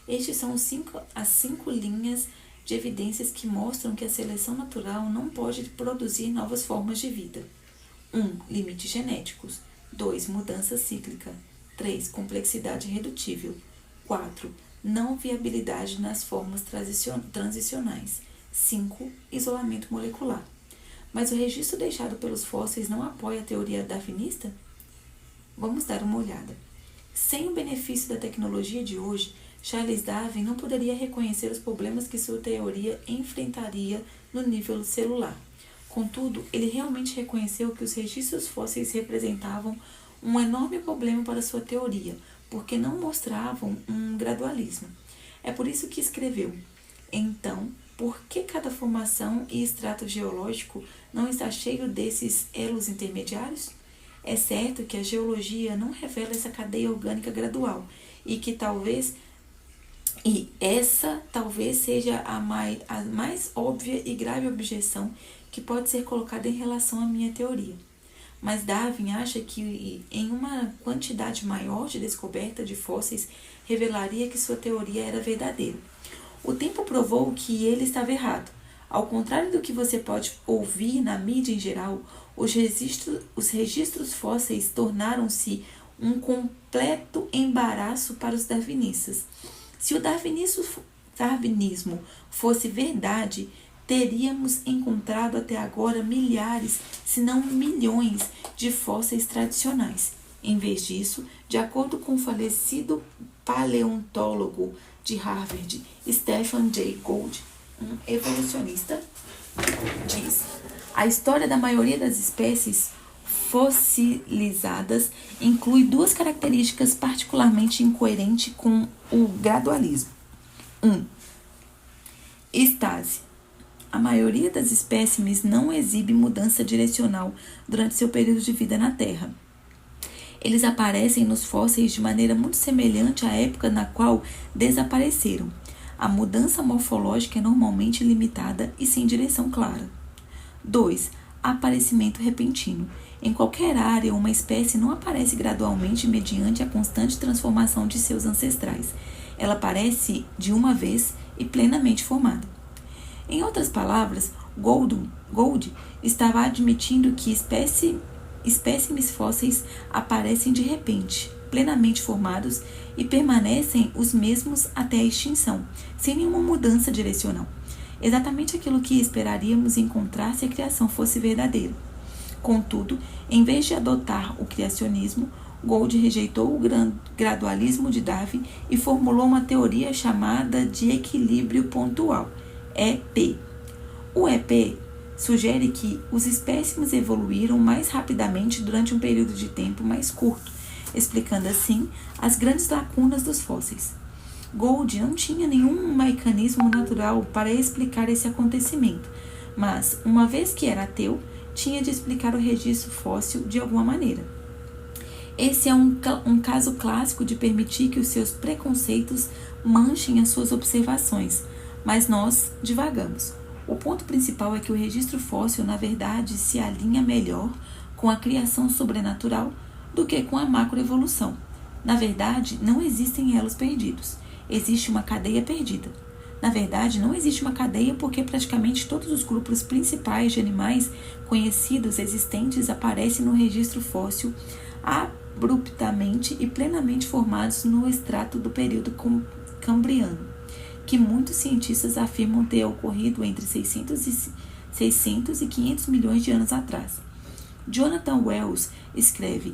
Estes são as cinco linhas de evidências que mostram que a seleção natural não pode produzir novas formas de vida. 1. Limites genéticos. 2. Mudança cíclica. 3. Complexidade irredutível. 4. Não viabilidade nas formas transicionais. 5. Isolamento molecular. Mas o registro deixado pelos fósseis não apoia a teoria darwinista? Vamos dar uma olhada. Sem o benefício da tecnologia de hoje, Charles Darwin não poderia reconhecer os problemas que sua teoria enfrentaria no nível celular. Contudo, ele realmente reconheceu que os registros fósseis representavam um enorme problema para sua teoria, porque não mostravam um gradualismo. É por isso que escreveu: então, por que cada formação e extrato geológico não está cheio desses elos intermediários? É certo que a geologia não revela essa cadeia orgânica gradual e essa talvez seja a mais óbvia e grave objeção que pode ser colocada em relação à minha teoria. Mas Darwin acha que em uma quantidade maior de descoberta de fósseis revelaria que sua teoria era verdadeira. O tempo provou que ele estava errado. Ao contrário do que você pode ouvir na mídia em geral, os registros fósseis tornaram-se um completo embaraço para os darwinistas. Se o darwinismo fosse verdade, teríamos encontrado até agora milhares, se não milhões, de fósseis tradicionais. Em vez disso, de acordo com o falecido paleontólogo de Harvard, Stephen Jay Gould, um evolucionista, diz: a história da maioria das espécies fossilizadas inclui duas características particularmente incoerentes com o gradualismo. 1. Estase. A maioria das espécimes não exibe mudança direcional durante seu período de vida na Terra. Eles aparecem nos fósseis de maneira muito semelhante à época na qual desapareceram. A mudança morfológica é normalmente limitada e sem direção clara. 2. Aparecimento repentino. Em qualquer área, uma espécie não aparece gradualmente mediante a constante transformação de seus ancestrais. Ela aparece de uma vez e plenamente formada. Em outras palavras, Gould estava admitindo que espécimes fósseis aparecem de repente, plenamente formados, e permanecem os mesmos até a extinção, sem nenhuma mudança direcional. Exatamente aquilo que esperaríamos encontrar se a criação fosse verdadeira. Contudo, em vez de adotar o criacionismo, Gould rejeitou o gradualismo de Darwin e formulou uma teoria chamada de equilíbrio pontual, EP. O EP sugere que os espécimes evoluíram mais rapidamente durante um período de tempo mais curto, explicando assim as grandes lacunas dos fósseis. Gould não tinha nenhum mecanismo natural para explicar esse acontecimento, mas, uma vez que era ateu, tinha de explicar o registro fóssil de alguma maneira. Esse é um caso clássico de permitir que os seus preconceitos manchem as suas observações, mas nós divagamos. O ponto principal é que o registro fóssil, na verdade, se alinha melhor com a criação sobrenatural do que com a macroevolução. Na verdade, não existem elos perdidos. Existe uma cadeia perdida. Na verdade, não existe uma cadeia porque praticamente todos os grupos principais de animais conhecidos existentes aparecem no registro fóssil abruptamente e plenamente formados no extrato do período cambriano, que muitos cientistas afirmam ter ocorrido entre 600 e 500 milhões de anos atrás. Jonathan Wells escreve: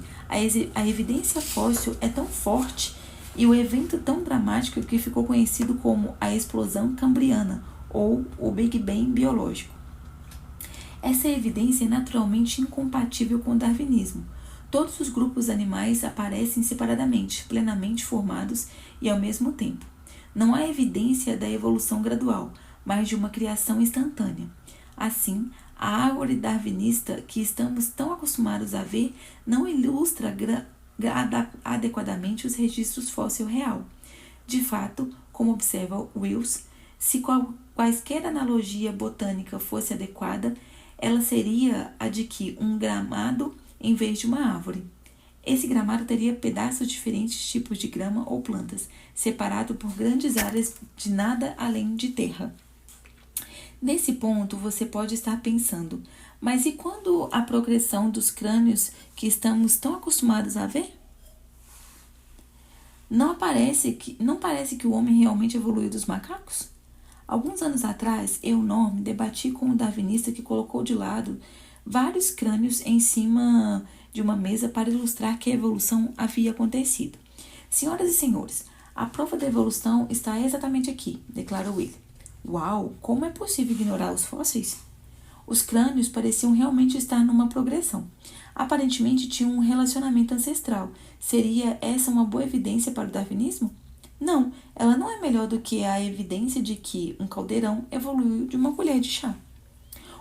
a evidência fóssil é tão forte e o evento tão dramático que ficou conhecido como a explosão cambriana ou o Big Bang biológico. Essa evidência é naturalmente incompatível com o darwinismo. Todos os grupos animais aparecem separadamente, plenamente formados e ao mesmo tempo. Não há evidência da evolução gradual, mas de uma criação instantânea. Assim, a árvore darwinista que estamos tão acostumados a ver não ilustra adequadamente os registros fóssil real. De fato, como observa Wills, se quaisquer analogia botânica fosse adequada, ela seria a de que um gramado em vez de uma árvore. Esse gramado teria pedaços de diferentes tipos de grama ou plantas, separado por grandes áreas de nada além de terra. Nesse ponto, você pode estar pensando, mas e quando a progressão dos crânios que estamos tão acostumados a ver? Não parece que o homem realmente evoluiu dos macacos? Alguns anos atrás, eu, Norm, debati com um darwinista que colocou de lado vários crânios em cima de uma mesa para ilustrar que a evolução havia acontecido. Senhoras e senhores, a prova da evolução está exatamente aqui, declarou ele. Uau, como é possível ignorar os fósseis? Os crânios pareciam realmente estar numa progressão. Aparentemente tinham um relacionamento ancestral. Seria essa uma boa evidência para o darwinismo? Não, ela não é melhor do que a evidência de que um caldeirão evoluiu de uma colher de chá.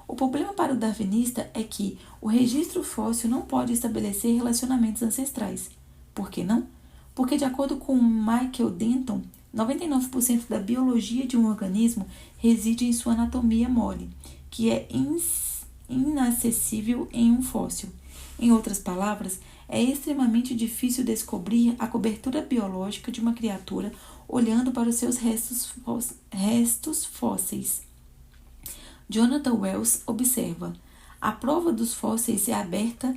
O problema para o darwinista é que o registro fóssil não pode estabelecer relacionamentos ancestrais. Por que não? Porque, de acordo com Michael Denton, 99% da biologia de um organismo reside em sua anatomia mole, que é inacessível em um fóssil. Em outras palavras, é extremamente difícil descobrir a cobertura biológica de uma criatura olhando para os seus restos fósseis. Jonathan Wells observa: a prova dos fósseis é aberta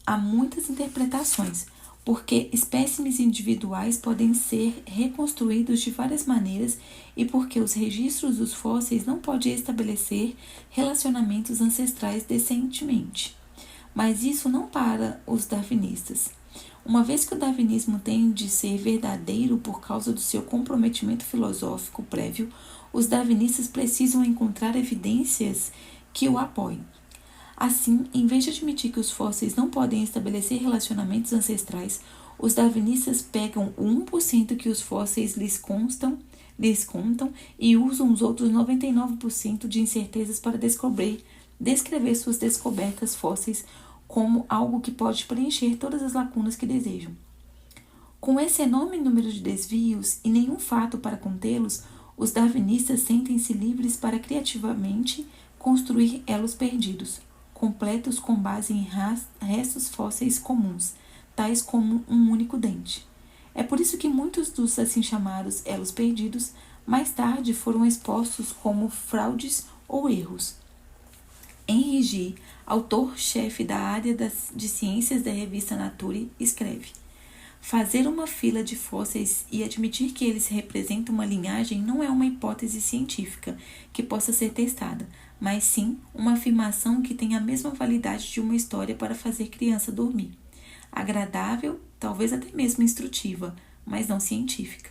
a muitas interpretações, porque espécimes individuais podem ser reconstruídos de várias maneiras e porque os registros dos fósseis não podem estabelecer relacionamentos ancestrais decentemente. Mas isso não para os darwinistas. Uma vez que o darwinismo tem de ser verdadeiro por causa do seu comprometimento filosófico prévio, os darwinistas precisam encontrar evidências que o apoiem. Assim, em vez de admitir que os fósseis não podem estabelecer relacionamentos ancestrais, os darwinistas pegam o 1% que os fósseis lhes contam e usam os outros 99% de incertezas para descrever suas descobertas fósseis como algo que pode preencher todas as lacunas que desejam. Com esse enorme número de desvios e nenhum fato para contê-los, os darwinistas sentem-se livres para criativamente construir elos perdidos, completos com base em restos fósseis comuns, tais como um único dente. É por isso que muitos dos assim chamados elos perdidos mais tarde foram expostos como fraudes ou erros. Henry G., autor-chefe da área de ciências da revista Nature, escreve: fazer uma fila de fósseis e admitir que eles representam uma linhagem não é uma hipótese científica que possa ser testada, mas sim uma afirmação que tem a mesma validade de uma história para fazer criança dormir. Agradável, talvez até mesmo instrutiva, mas não científica.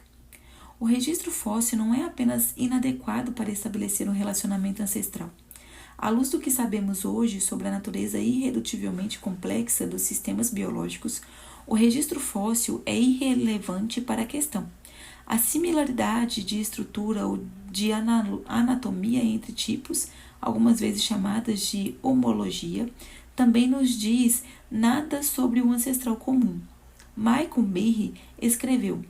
O registro fóssil não é apenas inadequado para estabelecer um relacionamento ancestral. À luz do que sabemos hoje sobre a natureza irredutivelmente complexa dos sistemas biológicos, o registro fóssil é irrelevante para a questão. A similaridade de estrutura ou de anatomia entre tipos, algumas vezes chamadas de homologia, também nos diz nada sobre o ancestral comum. Michael Behe escreveu: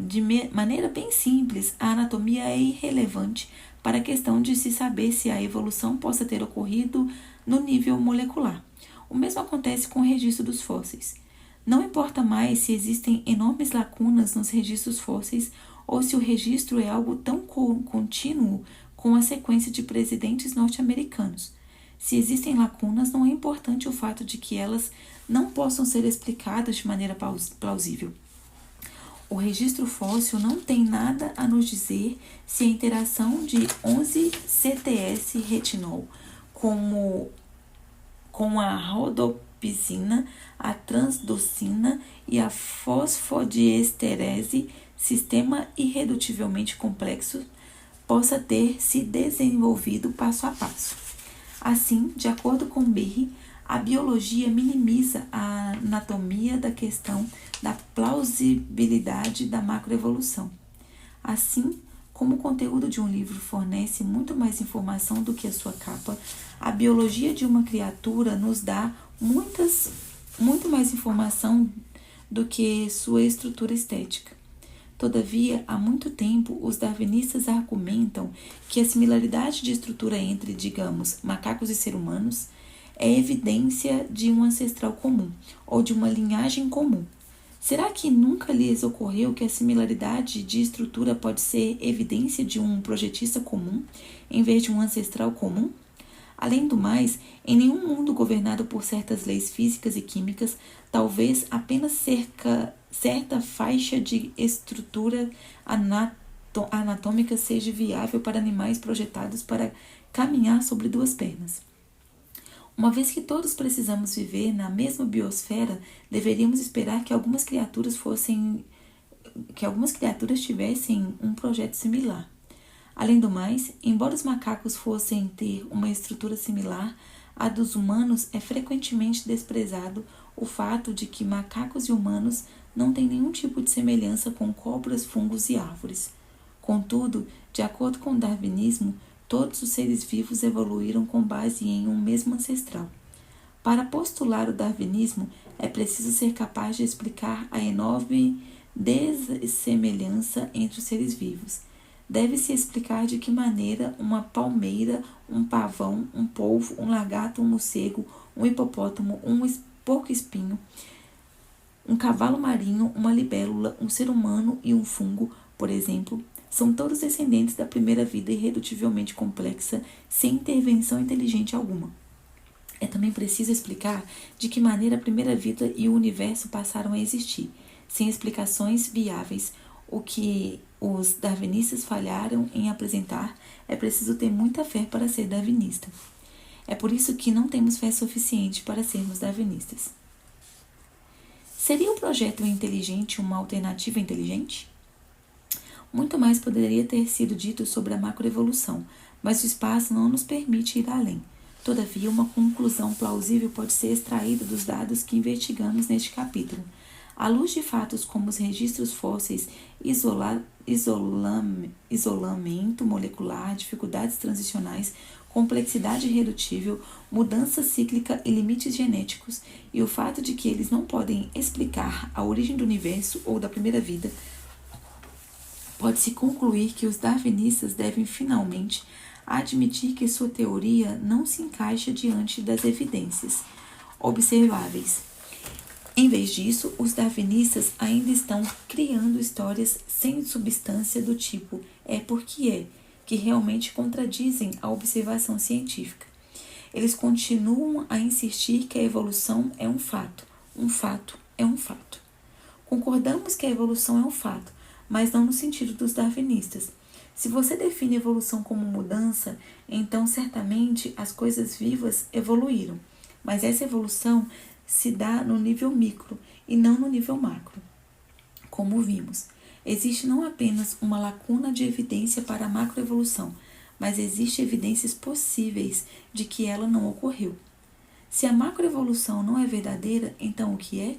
de maneira bem simples, a anatomia é irrelevante para a questão de se saber se a evolução possa ter ocorrido no nível molecular. O mesmo acontece com o registro dos fósseis. Não importa mais se existem enormes lacunas nos registros fósseis ou se o registro é algo tão contínuo com a sequência de presidentes norte-americanos. Se existem lacunas, não é importante o fato de que elas não possam ser explicadas de maneira plausível. O registro fóssil não tem nada a nos dizer se a interação de 11-CTS-retinol com a rodopsina, a transdocina e a fosfodiesterase, sistema irredutivelmente complexo, possa ter se desenvolvido passo a passo. Assim, de acordo com Behe, a biologia minimiza a anatomia da questão da plausibilidade da macroevolução. Assim, como o conteúdo de um livro fornece muito mais informação do que a sua capa, a biologia de uma criatura nos dá muito mais informação do que sua estrutura estética. Todavia, há muito tempo, os darwinistas argumentam que a similaridade de estrutura entre, digamos, macacos e seres humanos é evidência de um ancestral comum ou de uma linhagem comum. Será que nunca lhes ocorreu que a similaridade de estrutura pode ser evidência de um projetista comum, em vez de um ancestral comum? Além do mais, em nenhum mundo governado por certas leis físicas e químicas, talvez apenas certa faixa de estrutura anatômica seja viável para animais projetados para caminhar sobre duas pernas. Uma vez que todos precisamos viver na mesma biosfera, deveríamos esperar que algumas criaturas tivessem um projeto similar. Além do mais, embora os macacos fossem ter uma estrutura similar à dos humanos, é frequentemente desprezado o fato de que macacos e humanos não têm nenhum tipo de semelhança com cobras, fungos e árvores. Contudo, de acordo com o darwinismo, todos os seres vivos evoluíram com base em um mesmo ancestral. Para postular o darwinismo, é preciso ser capaz de explicar a enorme dessemelhança entre os seres vivos. Deve-se explicar de que maneira uma palmeira, um pavão, um polvo, um lagarto, um morcego, um hipopótamo, um porco-espinho, um cavalo marinho, uma libélula, um ser humano e um fungo, por exemplo, são todos descendentes da primeira vida irredutivelmente complexa, sem intervenção inteligente alguma. É também preciso explicar de que maneira a primeira vida e o universo passaram a existir, sem explicações viáveis. O que os darwinistas falharam em apresentar, é preciso ter muita fé para ser darwinista. É por isso que não temos fé suficiente para sermos darwinistas. Seria o projeto inteligente uma alternativa inteligente? Muito mais poderia ter sido dito sobre a macroevolução, mas o espaço não nos permite ir além. Todavia, uma conclusão plausível pode ser extraída dos dados que investigamos neste capítulo. À luz de fatos como os registros fósseis, isolamento molecular, dificuldades transicionais, complexidade irredutível, mudança cíclica e limites genéticos, e o fato de que eles não podem explicar a origem do universo ou da primeira vida, pode-se concluir que os darwinistas devem finalmente admitir que sua teoria não se encaixa diante das evidências observáveis. Em vez disso, os darwinistas ainda estão criando histórias sem substância do tipo é porque é, que realmente contradizem a observação científica. Eles continuam a insistir que a evolução é um fato é um fato. Concordamos que a evolução é um fato, mas não no sentido dos darwinistas. Se você define evolução como mudança, então certamente as coisas vivas evoluíram, mas essa evolução se dá no nível micro e não no nível macro. Como vimos, existe não apenas uma lacuna de evidência para a macroevolução, mas existe evidências possíveis de que ela não ocorreu. Se a macroevolução não é verdadeira, então o que é?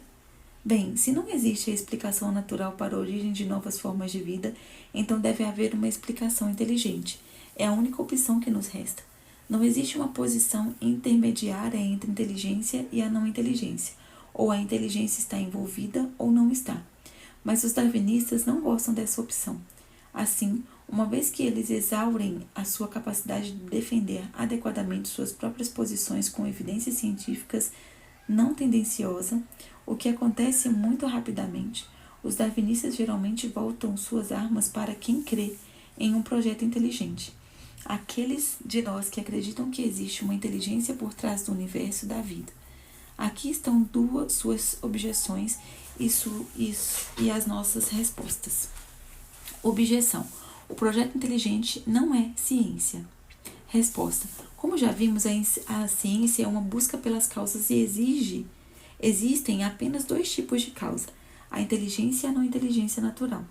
Bem, se não existe a explicação natural para a origem de novas formas de vida, então deve haver uma explicação inteligente. É a única opção que nos resta. Não existe uma posição intermediária entre a inteligência e a não inteligência. Ou a inteligência está envolvida ou não está. Mas os darwinistas não gostam dessa opção. Assim, uma vez que eles exaurem a sua capacidade de defender adequadamente suas próprias posições com evidências científicas não tendenciosa, o que acontece muito rapidamente, os darwinistas geralmente voltam suas armas para quem crê em um projeto inteligente. Aqueles de nós que acreditam que existe uma inteligência por trás do universo e da vida. Aqui estão suas objeções e as nossas respostas. Objeção. O projeto inteligente não é ciência. Resposta. Como já vimos, a ciência é uma busca pelas causas e existem apenas dois tipos de causa, a inteligência e a não inteligência natural.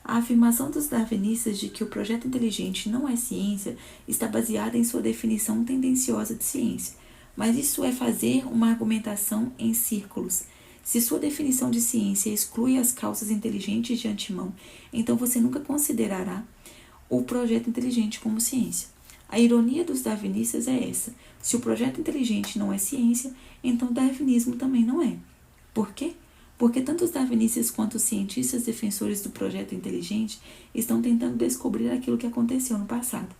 A afirmação dos darwinistas de que o projeto inteligente não é ciência está baseada em sua definição tendenciosa de ciência, mas isso é fazer uma argumentação em círculos. Se sua definição de ciência exclui as causas inteligentes de antemão, então você nunca considerará o projeto inteligente como ciência. A ironia dos darwinistas é essa. Se o projeto inteligente não é ciência, então o darwinismo também não é. Por quê? porque tanto os darwinistas quanto os cientistas defensores do projeto inteligente estão tentando descobrir aquilo que aconteceu no passado.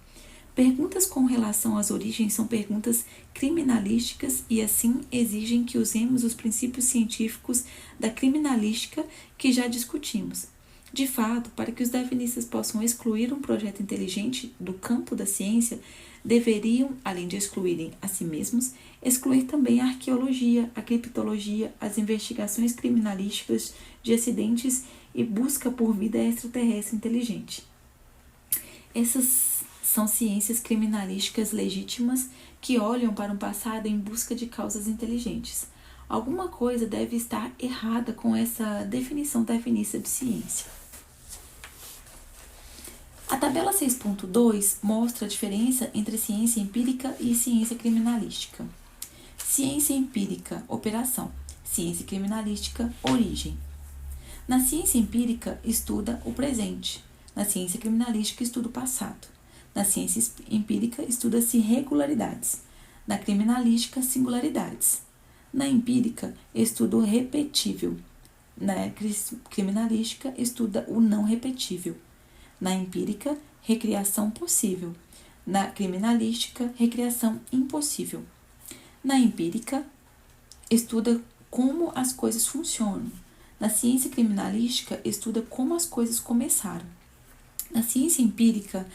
Perguntas com relação às origens são perguntas criminalísticas e assim exigem que usemos os princípios científicos da criminalística que já discutimos. De fato, para que os darwinistas possam excluir um projeto inteligente do campo da ciência, deveriam, além de excluírem a si mesmos, excluir também a arqueologia, a criptologia, as investigações criminalísticas de acidentes e busca por vida extraterrestre inteligente. Essas são ciências criminalísticas legítimas que olham para um passado em busca de causas inteligentes. Alguma coisa deve estar errada com essa definição darwinista de ciência. A tabela 6.2 mostra a diferença entre ciência empírica e ciência criminalística. Ciência empírica, operação. Ciência criminalística, origem. Na ciência empírica, estuda o presente. Na ciência criminalística, estuda o passado. Na ciência empírica, estuda-se regularidades. Na criminalística, singularidades. Na empírica, estuda o repetível. Na criminalística, estuda o não repetível. Na empírica, recriação possível. Na criminalística, recriação impossível. Na empírica, estuda como as coisas funcionam. Na ciência criminalística, estuda como as coisas começaram. Na ciência empírica,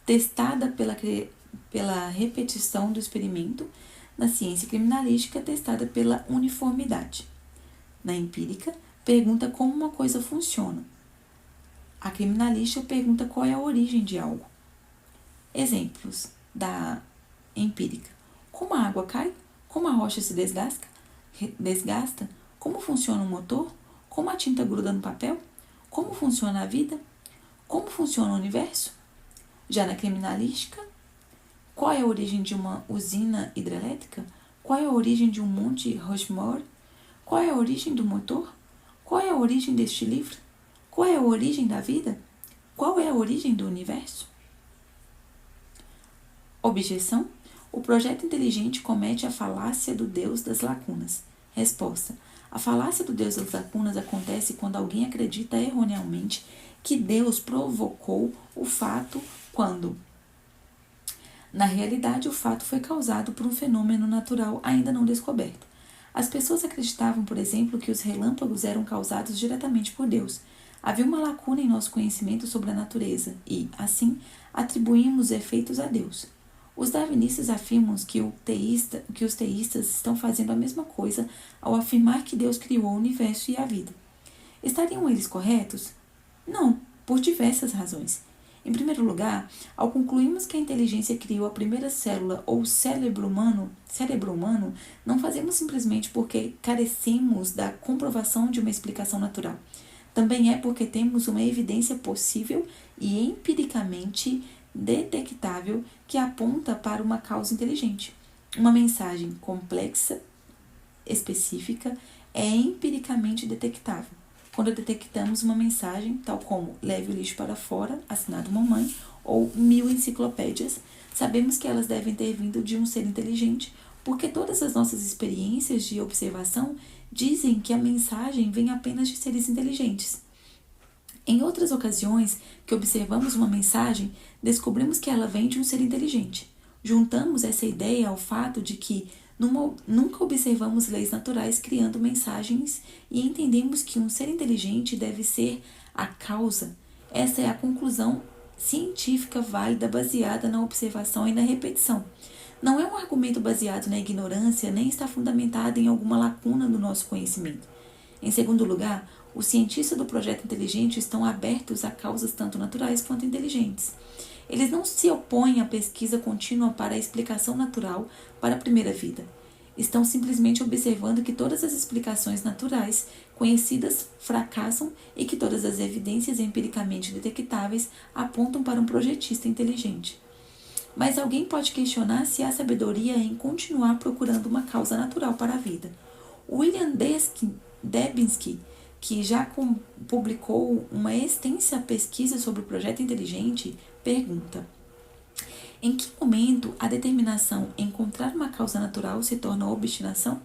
testada pela repetição do experimento. Na ciência criminalística, testada pela uniformidade. Na empírica, pergunta como uma coisa funciona. A criminalística pergunta qual é a origem de algo. Exemplos da empírica. Como a água cai? Como a rocha se desgasta? Como funciona um motor? Como a tinta gruda no papel? Como funciona a vida? Como funciona o universo? Já na criminalística, qual é a origem de uma usina hidrelétrica? Qual é a origem de um monte Rushmore? Qual é a origem do motor? Qual é a origem deste livro? Qual é a origem da vida? Qual é a origem do universo? Objeção: o projeto inteligente comete a falácia do Deus das lacunas. Resposta: a falácia do Deus das lacunas acontece quando alguém acredita erroneamente que Deus provocou o fato quando, na realidade, o fato foi causado por um fenômeno natural ainda não descoberto. As pessoas acreditavam, por exemplo, que os relâmpagos eram causados diretamente por Deus. Havia uma lacuna em nosso conhecimento sobre a natureza e, assim, atribuímos efeitos a Deus. Os darwinistas afirmam que os teístas estão fazendo a mesma coisa ao afirmar que Deus criou o universo e a vida. Estariam eles corretos? Não, por diversas razões. Em primeiro lugar, ao concluirmos que a inteligência criou a primeira célula ou cérebro humano, não fazemos simplesmente porque carecemos da comprovação de uma explicação natural. Também é porque temos uma evidência possível e empiricamente detectável que aponta para uma causa inteligente. Uma mensagem complexa, específica, é empiricamente detectável. Quando detectamos uma mensagem, tal como leve o lixo para fora, assinado mamãe, ou 1000 enciclopédias, sabemos que elas devem ter vindo de um ser inteligente, porque todas as nossas experiências de observação dizem que a mensagem vem apenas de seres inteligentes. Em outras ocasiões que observamos uma mensagem, descobrimos que ela vem de um ser inteligente. Juntamos essa ideia ao fato de que nunca observamos leis naturais criando mensagens e entendemos que um ser inteligente deve ser a causa. Essa é a conclusão científica válida baseada na observação e na repetição. Não é um argumento baseado na ignorância, nem está fundamentado em alguma lacuna do nosso conhecimento. Em segundo lugar, os cientistas do projeto inteligente estão abertos a causas tanto naturais quanto inteligentes. Eles não se opõem à pesquisa contínua para a explicação natural para a primeira vida. Estão simplesmente observando que todas as explicações naturais conhecidas fracassam e que todas as evidências empiricamente detectáveis apontam para um projetista inteligente. Mas alguém pode questionar se há sabedoria em continuar procurando uma causa natural para a vida. William Dembski, que já publicou uma extensa pesquisa sobre o projeto inteligente, pergunta: em que momento a determinação em encontrar uma causa natural se torna obstinação?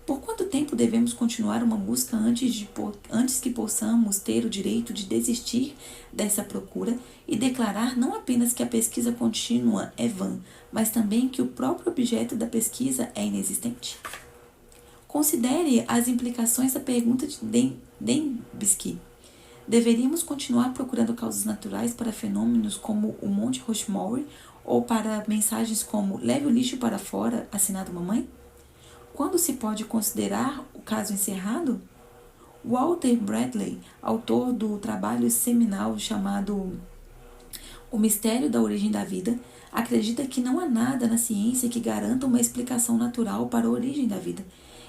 Por quanto tempo devemos continuar uma busca antes que possamos ter o direito de desistir dessa procura e declarar não apenas que a pesquisa contínua é vã, mas também que o próprio objeto da pesquisa é inexistente? Considere as implicações da pergunta de Dembski. Deveríamos continuar procurando causas naturais para fenômenos como o Monte Rushmore ou para mensagens como "leve o lixo para fora, assinado mamãe"? Quando se pode considerar o caso encerrado? Walter Bradley, autor do trabalho seminal chamado O Mistério da Origem da Vida, acredita que não há nada na ciência que garanta uma explicação natural para a origem da vida.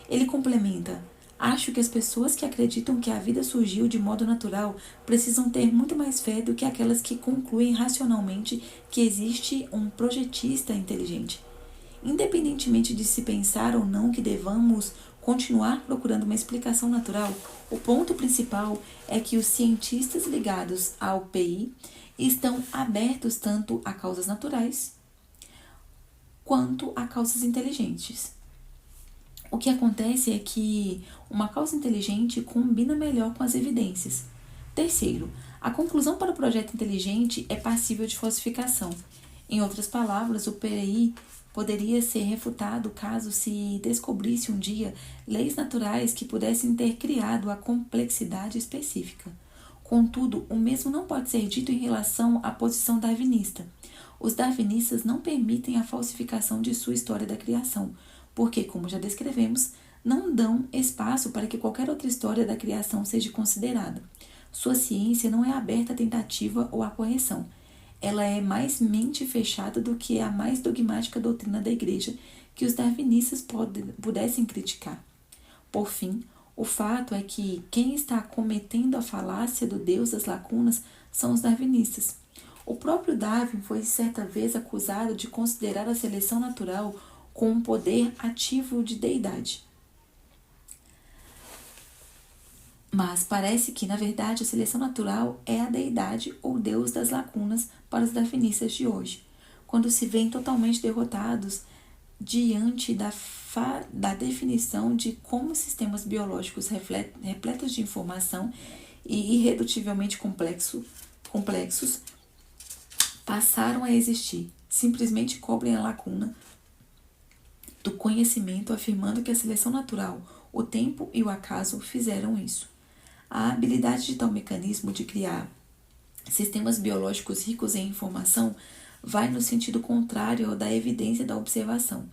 Ele complementa: acho que as pessoas que acreditam que a vida surgiu de modo natural precisam ter muito mais fé do que aquelas que concluem racionalmente que existe um projetista inteligente. Independentemente de se pensar ou não que devamos continuar procurando uma explicação natural, o ponto principal é que os cientistas ligados ao PI estão abertos tanto a causas naturais quanto a causas inteligentes. O que acontece é que uma causa inteligente combina melhor com as evidências. Terceiro, a conclusão para o projeto inteligente é passível de falsificação. Em outras palavras, o PI poderia ser refutado caso se descobrisse um dia leis naturais que pudessem ter criado a complexidade específica. Contudo, o mesmo não pode ser dito em relação à posição darwinista. Os darwinistas não permitem a falsificação de sua história da criação, porque, como já descrevemos, não dão espaço para que qualquer outra história da criação seja considerada. Sua ciência não é aberta à tentativa ou à correção. Ela é mais mente fechada do que a mais dogmática doutrina da Igreja que os darwinistas pudessem criticar. Por fim, o fato é que quem está cometendo a falácia do Deus das lacunas são os darwinistas. O próprio Darwin foi certa vez acusado de considerar a seleção natural com um poder ativo de deidade. Mas parece que, na verdade, a seleção natural é a deidade ou Deus das lacunas para os darwinistas de hoje, quando se veem totalmente derrotados diante da definição de como sistemas biológicos repletos de informação e irredutivelmente complexos passaram a existir. Simplesmente cobrem a lacuna do conhecimento, afirmando que a seleção natural, o tempo e o acaso fizeram isso. A habilidade de tal mecanismo de criar sistemas biológicos ricos em informação vai no sentido contrário ao da evidência da observação.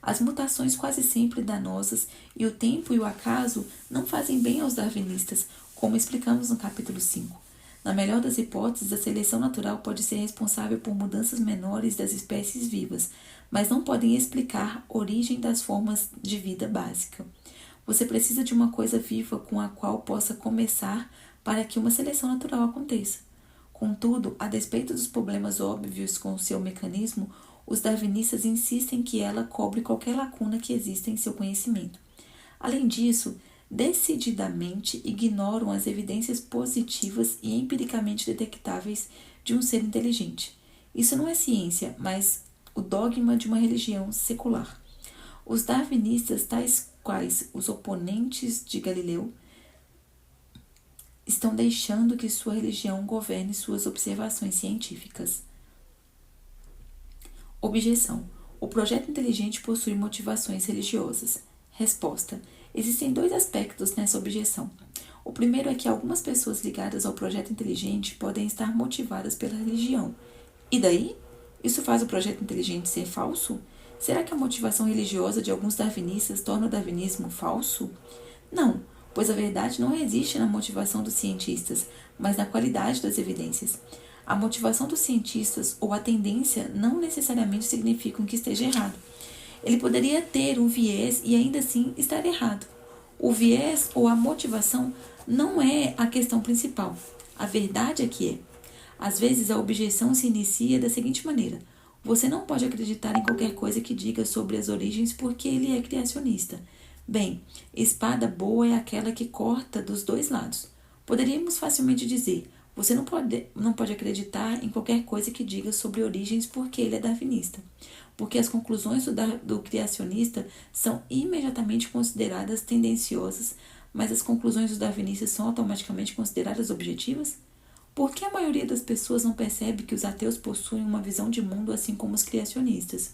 As mutações quase sempre danosas e o tempo e o acaso não fazem bem aos darwinistas, como explicamos no capítulo 5. Na melhor das hipóteses, a seleção natural pode ser responsável por mudanças menores das espécies vivas, mas não podem explicar a origem das formas de vida básica. Você precisa de uma coisa viva com a qual possa começar para que uma seleção natural aconteça. Contudo, a despeito dos problemas óbvios com o seu mecanismo, os darwinistas insistem que ela cobre qualquer lacuna que exista em seu conhecimento. Além disso, decididamente ignoram as evidências positivas e empiricamente detectáveis de um ser inteligente. Isso não é ciência, mas o dogma de uma religião secular. Os darwinistas, tais quais os oponentes de Galileu, estão deixando que sua religião governe suas observações científicas. Objeção: o projeto inteligente possui motivações religiosas. Resposta: existem dois aspectos nessa objeção. O primeiro é que algumas pessoas ligadas ao projeto inteligente podem estar motivadas pela religião. E daí? Isso faz o projeto inteligente ser falso? Será que a motivação religiosa de alguns darwinistas torna o darwinismo falso? Não, pois a verdade não resiste na motivação dos cientistas, mas na qualidade das evidências. A motivação dos cientistas ou a tendência não necessariamente significam que esteja errado. Ele poderia ter um viés e ainda assim estar errado. O viés ou a motivação não é a questão principal. A verdade é que é. Às vezes a objeção se inicia da seguinte maneira: você não pode acreditar em qualquer coisa que diga sobre as origens porque ele é criacionista. Bem, espada boa é aquela que corta dos dois lados. Poderíamos facilmente dizer: Você não pode acreditar em qualquer coisa que diga sobre origens porque ele é darwinista. Porque as conclusões do criacionista são imediatamente consideradas tendenciosas, mas as conclusões dos darwinistas são automaticamente consideradas objetivas? Por que a maioria das pessoas não percebe que os ateus possuem uma visão de mundo assim como os criacionistas?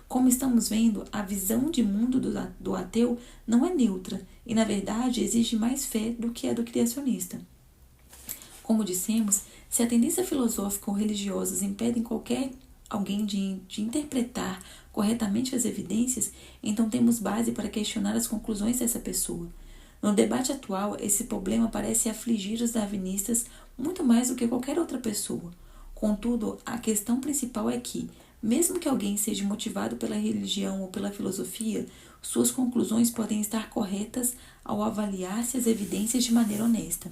Como estamos vendo, a visão de mundo do ateu não é neutra e, na verdade, exige mais fé do que a do criacionista. Como dissemos, se a tendência filosófica ou religiosa impede qualquer alguém de interpretar corretamente as evidências, então temos base para questionar as conclusões dessa pessoa. No debate atual, esse problema parece afligir os darwinistas muito mais do que qualquer outra pessoa. Contudo, a questão principal é que, mesmo que alguém seja motivado pela religião ou pela filosofia, suas conclusões podem estar corretas ao avaliar-se as evidências de maneira honesta.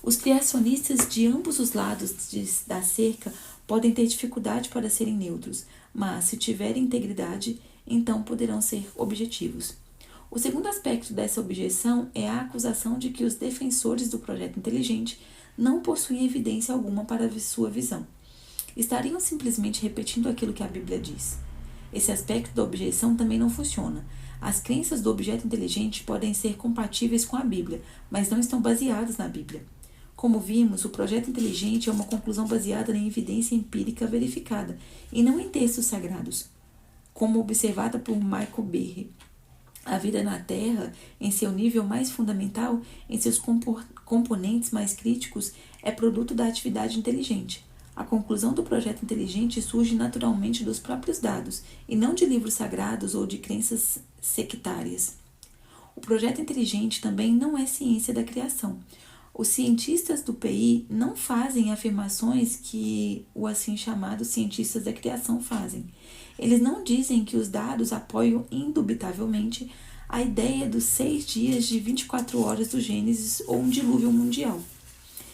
Os criacionistas de ambos os lados da cerca podem ter dificuldade para serem neutros, mas, se tiverem integridade, então poderão ser objetivos. O segundo aspecto dessa objeção é a acusação de que os defensores do projeto inteligente não possuem evidência alguma para sua visão. Estariam simplesmente repetindo aquilo que a Bíblia diz. Esse aspecto da objeção também não funciona. As crenças do objeto inteligente podem ser compatíveis com a Bíblia, mas não estão baseadas na Bíblia. Como vimos, o projeto inteligente é uma conclusão baseada em evidência empírica verificada, e não em textos sagrados. Como observada por Michael Behe, a vida na Terra, em seu nível mais fundamental, em seus componentes mais críticos, é produto da atividade inteligente. A conclusão do projeto inteligente surge naturalmente dos próprios dados, e não de livros sagrados ou de crenças sectárias. O projeto inteligente também não é ciência da criação. Os cientistas do PI não fazem afirmações que o assim chamados cientistas da criação fazem. Eles não dizem que os dados apoiam indubitavelmente a ideia dos 6 dias de 24 horas do Gênesis ou um dilúvio mundial.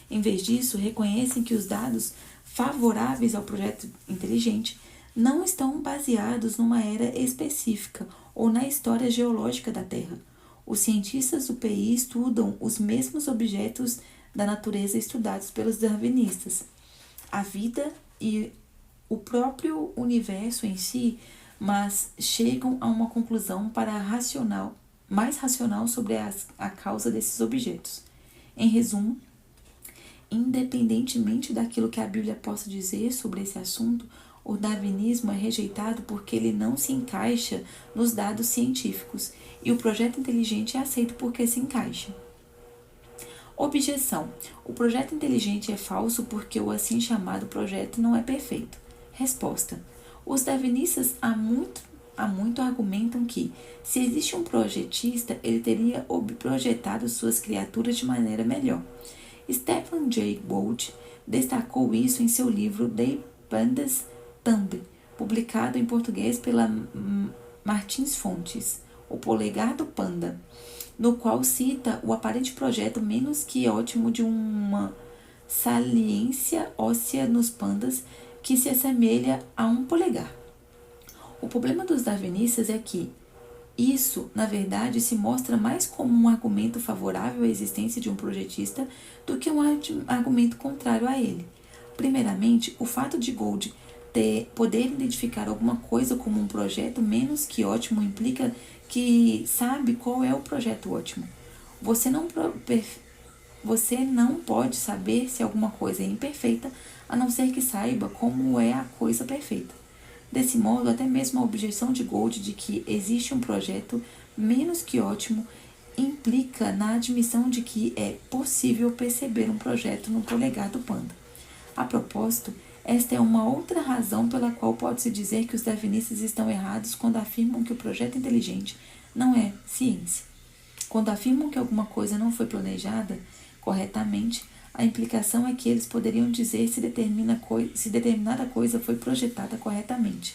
Em vez disso, reconhecem que os dados favoráveis ao projeto inteligente não estão baseados numa era específica ou na história geológica da Terra. Os cientistas do PI estudam os mesmos objetos da natureza estudados pelos darwinistas, a vida e o próprio universo em si, mas chegam a uma conclusão mais racional sobre a causa desses objetos. Em resumo, independentemente daquilo que a Bíblia possa dizer sobre esse assunto, o darwinismo é rejeitado porque ele não se encaixa nos dados científicos e o projeto inteligente é aceito porque se encaixa. Objeção: o projeto inteligente é falso porque o assim chamado projeto não é perfeito. Resposta: os darwinistas há muito argumentam que, se existe um projetista, ele teria projetado suas criaturas de maneira melhor. Stephen Jay Gould destacou isso em seu livro The Pandas Thumb, publicado em português pela Martins Fontes, O Polegar do Panda, no qual cita o aparente projeto menos que ótimo de uma saliência óssea nos pandas que se assemelha a um polegar. O problema dos darwinistas é que isso, na verdade, se mostra mais como um argumento favorável à existência de um projetista do que um argumento contrário a ele. Primeiramente, o fato de Gould poder identificar alguma coisa como um projeto menos que ótimo implica que sabe qual é o projeto ótimo. Você não pode saber se alguma coisa é imperfeita, a não ser que saiba como é a coisa perfeita. Desse modo, até mesmo a objeção de Gould de que existe um projeto menos que ótimo implica na admissão de que é possível perceber um projeto no polegar do panda. A propósito, esta é uma outra razão pela qual pode-se dizer que os darwinistas estão errados quando afirmam que o projeto inteligente não é ciência. Quando afirmam que alguma coisa não foi planejada corretamente, a implicação é que eles poderiam dizer se determinada coisa foi projetada corretamente.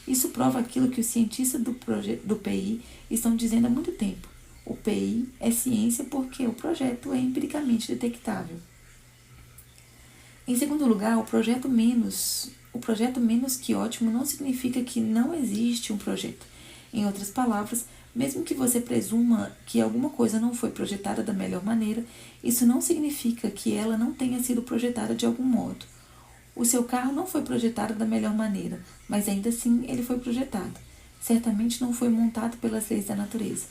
Isso prova aquilo que os cientistas do PI estão dizendo há muito tempo. O PI é ciência porque o projeto é empiricamente detectável. Em segundo lugar, o projeto menos que ótimo não significa que não existe um projeto. Em outras palavras, Mesmo que você presuma que alguma coisa não foi projetada da melhor maneira, isso não significa que ela não tenha sido projetada de algum modo. O seu carro não foi projetado da melhor maneira, mas ainda assim ele foi projetado. Certamente não foi montado pelas leis da natureza.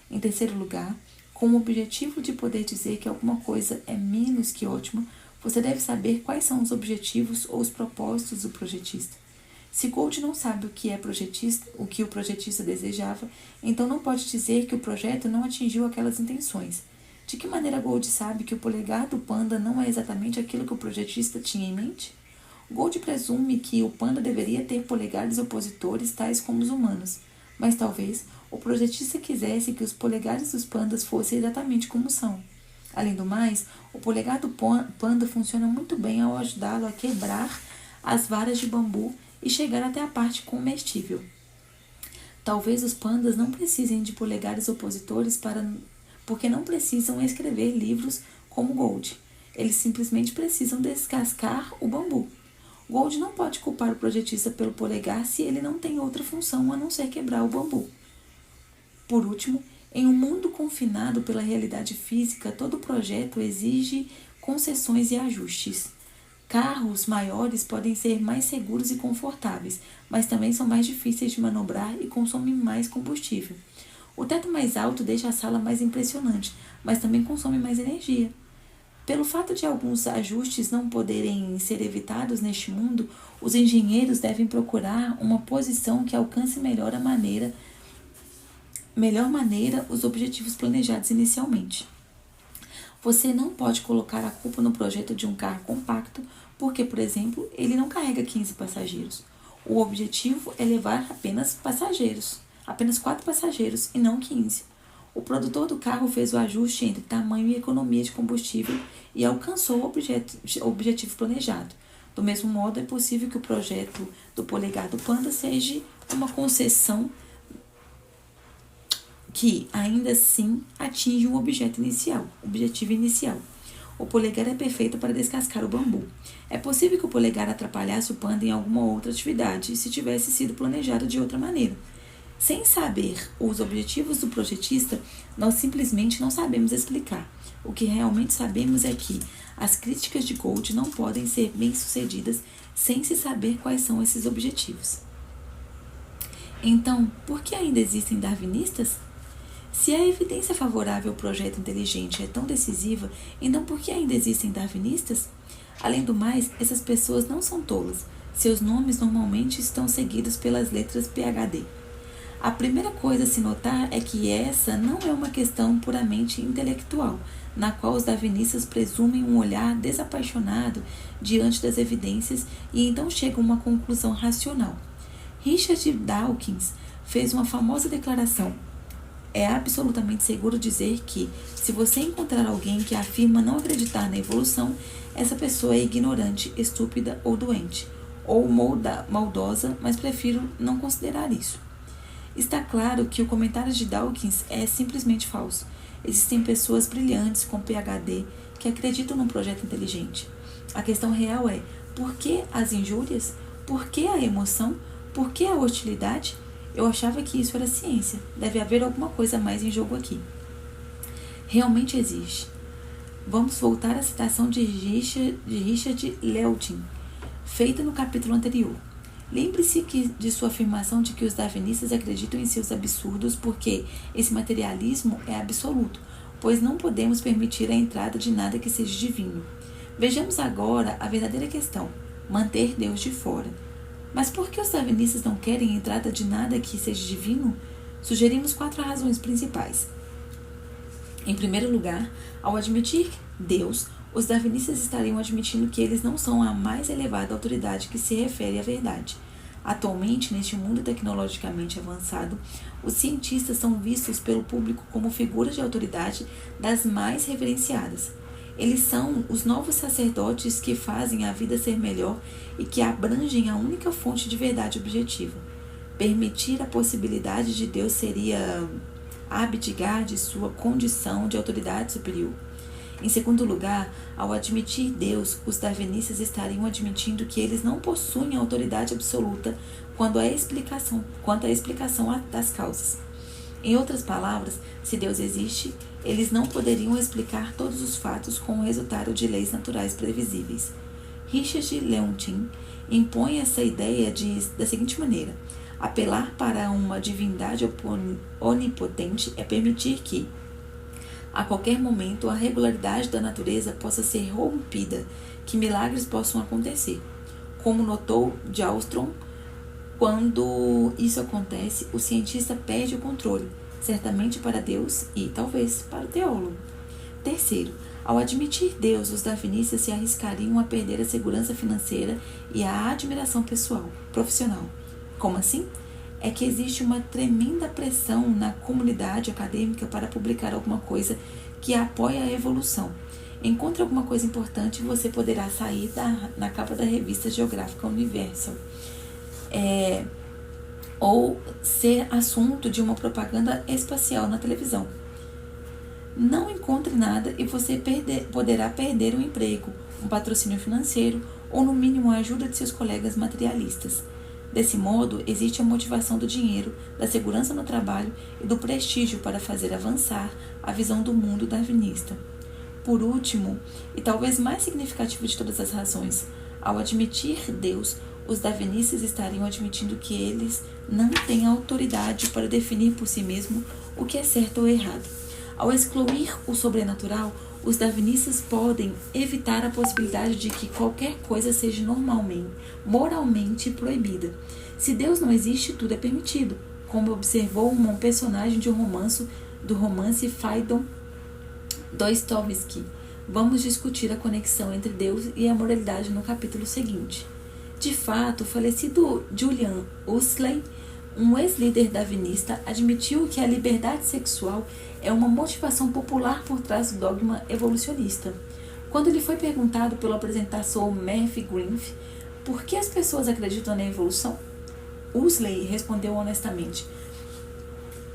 Em terceiro lugar, com o objetivo de poder dizer que alguma coisa é menos que ótima, você deve saber quais são os objetivos ou os propósitos do projetista. Se Gould não sabe o que o projetista desejava, então não pode dizer que o projeto não atingiu aquelas intenções. De que maneira Gould sabe que o polegar do panda não é exatamente aquilo que o projetista tinha em mente? Gould presume que o panda deveria ter polegares opositores tais como os humanos, mas talvez o projetista quisesse que os polegares dos pandas fossem exatamente como são. Além do mais, o polegar do panda funciona muito bem ao ajudá-lo a quebrar as varas de bambu e chegar até a parte comestível. Talvez os pandas não precisem de polegares opositores porque não precisam escrever livros como Gould. Eles simplesmente precisam descascar o bambu. Gould não pode culpar o projetista pelo polegar se ele não tem outra função a não ser quebrar o bambu. Por último, em um mundo confinado pela realidade física, todo projeto exige concessões e ajustes. Carros maiores podem ser mais seguros e confortáveis, mas também são mais difíceis de manobrar e consomem mais combustível. O teto mais alto deixa a sala mais impressionante, mas também consome mais energia. Pelo fato de alguns ajustes não poderem ser evitados neste mundo, os engenheiros devem procurar uma posição que alcance melhor maneira os objetivos planejados inicialmente. Você não pode colocar a culpa no projeto de um carro compacto porque, por exemplo, ele não carrega 15 passageiros. O objetivo é levar apenas 4 passageiros e não 15. O produtor do carro fez o ajuste entre tamanho e economia de combustível e alcançou o objetivo planejado. Do mesmo modo, é possível que o projeto do polegar do panda seja uma concessão que, ainda assim, atinge o objetivo inicial. O polegar é perfeito para descascar o bambu. É possível que o polegar atrapalhasse o panda em alguma outra atividade se tivesse sido planejado de outra maneira. Sem saber os objetivos do projetista, nós simplesmente não sabemos explicar. O que realmente sabemos é que as críticas de Gould não podem ser bem-sucedidas sem se saber quais são esses objetivos. Então, por que ainda existem darwinistas? Se a evidência favorável ao projeto inteligente é tão decisiva, então por que ainda existem darwinistas? Além do mais, essas pessoas não são tolas. Seus nomes normalmente estão seguidos pelas letras PhD. A primeira coisa a se notar é que essa não é uma questão puramente intelectual, na qual os darwinistas presumem um olhar desapaixonado diante das evidências e então chegam a uma conclusão racional. Richard Dawkins fez uma famosa declaração: é absolutamente seguro dizer que, se você encontrar alguém que afirma não acreditar na evolução, essa pessoa é ignorante, estúpida ou doente, ou maldosa, mas prefiro não considerar isso. Está claro que o comentário de Dawkins é simplesmente falso. Existem pessoas brilhantes com PhD que acreditam num projeto inteligente. A questão real é: por que as injúrias? Por que a emoção? Por que a hostilidade? Eu achava que isso era ciência. Deve haver alguma coisa mais em jogo aqui. Realmente existe. Vamos voltar à citação de Richard Lewontin, feita no capítulo anterior. Lembre-se de sua afirmação de que os darwinistas acreditam em seus absurdos porque esse materialismo é absoluto, pois não podemos permitir a entrada de nada que seja divino. Vejamos agora a verdadeira questão: manter Deus de fora. Mas por que os darwinistas não querem a entrada de nada que seja divino? Sugerimos 4 razões principais. Em primeiro lugar, ao admitir Deus, os darwinistas estariam admitindo que eles não são a mais elevada autoridade que se refere à verdade. Atualmente, neste mundo tecnologicamente avançado, os cientistas são vistos pelo público como figuras de autoridade das mais reverenciadas. Eles são os novos sacerdotes que fazem a vida ser melhor e que abrangem a única fonte de verdade objetiva. Permitir a possibilidade de Deus seria abdicar de sua condição de autoridade superior. Em segundo lugar, ao admitir Deus, os darwinistas estariam admitindo que eles não possuem autoridade absoluta quanto à explicação das causas. Em outras palavras, se Deus existe, eles não poderiam explicar todos os fatos com o resultado de leis naturais previsíveis. Richard Leontin impõe essa ideia da seguinte maneira: apelar para uma divindade onipotente é permitir que, a qualquer momento, a regularidade da natureza possa ser rompida, que milagres possam acontecer. Como notou Jostrom, quando isso acontece, o cientista perde o controle, certamente para Deus e, talvez, para o teólogo. Terceiro, ao admitir Deus, os darwinistas se arriscariam a perder a segurança financeira e a admiração profissional. Como assim? É que existe uma tremenda pressão na comunidade acadêmica para publicar alguma coisa que apoia a evolução. Encontre alguma coisa importante e você poderá sair na capa da revista Geográfica Universal. Ou ser assunto de uma propaganda espacial na televisão. Não encontre nada e você poderá perder um emprego, um patrocínio financeiro ou, no mínimo, a ajuda de seus colegas materialistas. Desse modo, existe a motivação do dinheiro, da segurança no trabalho e do prestígio para fazer avançar a visão do mundo darwinista. Por último, e talvez mais significativo de todas as razões, ao admitir Deus, os darwinistas estariam admitindo que eles não têm autoridade para definir por si mesmos o que é certo ou errado. Ao excluir o sobrenatural, os darwinistas podem evitar a possibilidade de que qualquer coisa seja moralmente proibida. Se Deus não existe, tudo é permitido, como observou um personagem do romance Fyodor Dostoiévski. Vamos discutir a conexão entre Deus e a moralidade no capítulo seguinte. De fato, o falecido Julian Huxley, um ex-líder darwinista, admitiu que a liberdade sexual é uma motivação popular por trás do dogma evolucionista. Quando ele foi perguntado pelo apresentador Merv Griffin por que as pessoas acreditam na evolução, Huxley respondeu honestamente: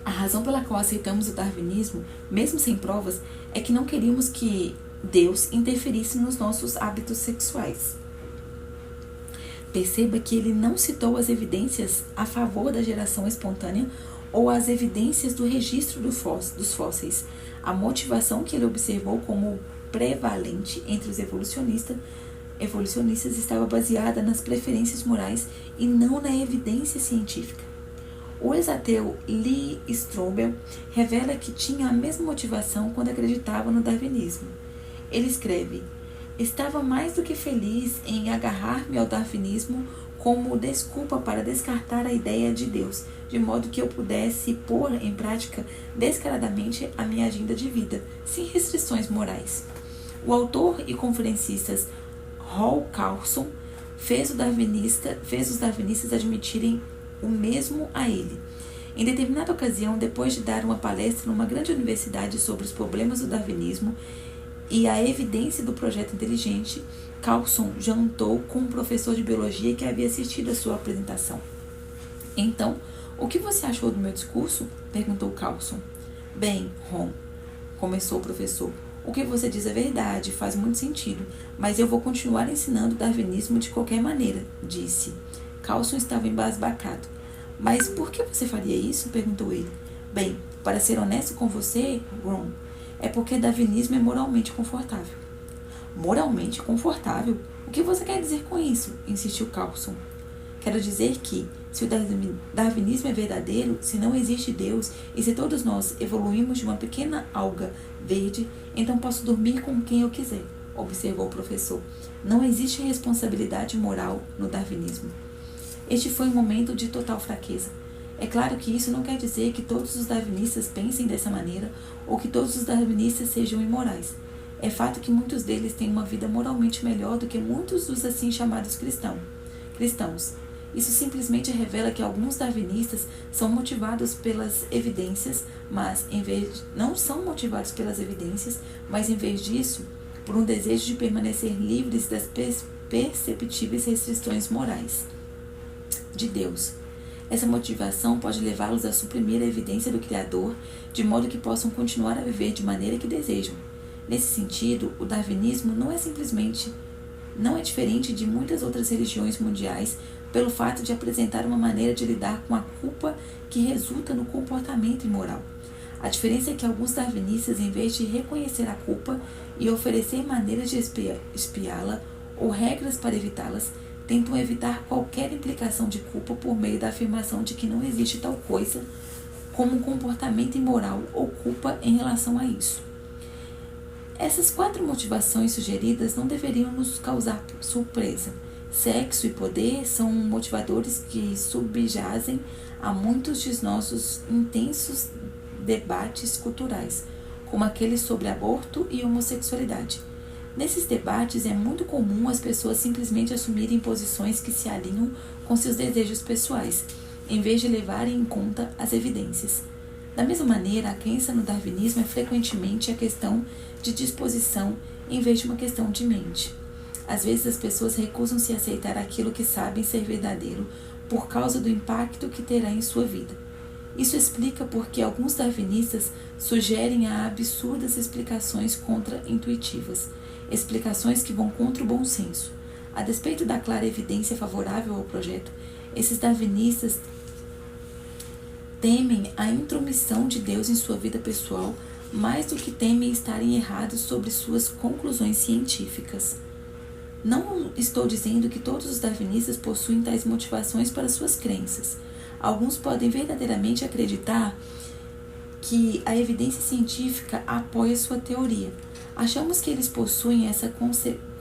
a razão pela qual aceitamos o darwinismo, mesmo sem provas, é que não queríamos que Deus interferisse nos nossos hábitos sexuais. Perceba que ele não citou as evidências a favor da geração espontânea ou as evidências do registro dos fósseis. A motivação que ele observou como prevalente entre os evolucionistas estava baseada nas preferências morais e não na evidência científica. O ex-ateu Lee Strobel revela que tinha a mesma motivação quando acreditava no darwinismo. Ele escreve: estava mais do que feliz em agarrar-me ao darwinismo como desculpa para descartar a ideia de Deus, de modo que eu pudesse pôr em prática descaradamente a minha agenda de vida, sem restrições morais. O autor e conferencista Hall Carlson fez os darwinistas admitirem o mesmo a ele. Em determinada ocasião, depois de dar uma palestra numa grande universidade sobre os problemas do darwinismo e a evidência do projeto inteligente, Carlson jantou com um professor de biologia que havia assistido a sua apresentação. Então, o que você achou do meu discurso? Perguntou Carlson. Bem, Ron, começou o professor, o que você diz é verdade, faz muito sentido, mas eu vou continuar ensinando o darwinismo de qualquer maneira, disse. Carlson estava embasbacado. Mas por que você faria isso? Perguntou ele. Bem, para ser honesto com você, Ron, é porque darwinismo é moralmente confortável. Moralmente confortável? O que você quer dizer com isso? Insistiu Carlson. Quero dizer que, se o darwinismo é verdadeiro, se não existe Deus e se todos nós evoluímos de uma pequena alga verde, então posso dormir com quem eu quiser, observou o professor. Não existe responsabilidade moral no darwinismo. Este foi um momento de total fraqueza. É claro que isso não quer dizer que todos os darwinistas pensem dessa maneira ou que todos os darwinistas sejam imorais. É fato que muitos deles têm uma vida moralmente melhor do que muitos dos assim chamados cristãos. Isso simplesmente revela que alguns darwinistas são motivados pelas evidências, mas em vez disso, por um desejo de permanecer livres das perceptíveis restrições morais de Deus. Essa motivação pode levá-los a suprimir a evidência do Criador, de modo que possam continuar a viver de maneira que desejam. Nesse sentido, o darwinismo não é simplesmente não é diferente de muitas outras religiões mundiais pelo fato de apresentar uma maneira de lidar com a culpa que resulta no comportamento imoral. A diferença é que alguns darwinistas, em vez de reconhecer a culpa e oferecer maneiras de expiá-la ou regras para evitá-las, tentam evitar qualquer implicação de culpa por meio da afirmação de que não existe tal coisa como um comportamento imoral ou culpa em relação a isso. Essas 4 motivações sugeridas não deveriam nos causar surpresa. Sexo e poder são motivadores que subjazem a muitos de nossos intensos debates culturais, como aqueles sobre aborto e homossexualidade. Nesses debates é muito comum as pessoas simplesmente assumirem posições que se alinham com seus desejos pessoais, em vez de levarem em conta as evidências. Da mesma maneira, a crença no darwinismo é frequentemente a questão de disposição em vez de uma questão de mente. Às vezes as pessoas recusam-se a aceitar aquilo que sabem ser verdadeiro por causa do impacto que terá em sua vida. Isso explica por que alguns darwinistas sugerem a absurdas explicações contra-intuitivas, explicações que vão contra o bom senso. A despeito da clara evidência favorável ao projeto, esses darwinistas temem a intromissão de Deus em sua vida pessoal mais do que temem estarem errados sobre suas conclusões científicas. Não estou dizendo que todos os darwinistas possuem tais motivações para suas crenças. Alguns podem verdadeiramente acreditar que a evidência científica apoia sua teoria. Achamos que eles possuem essa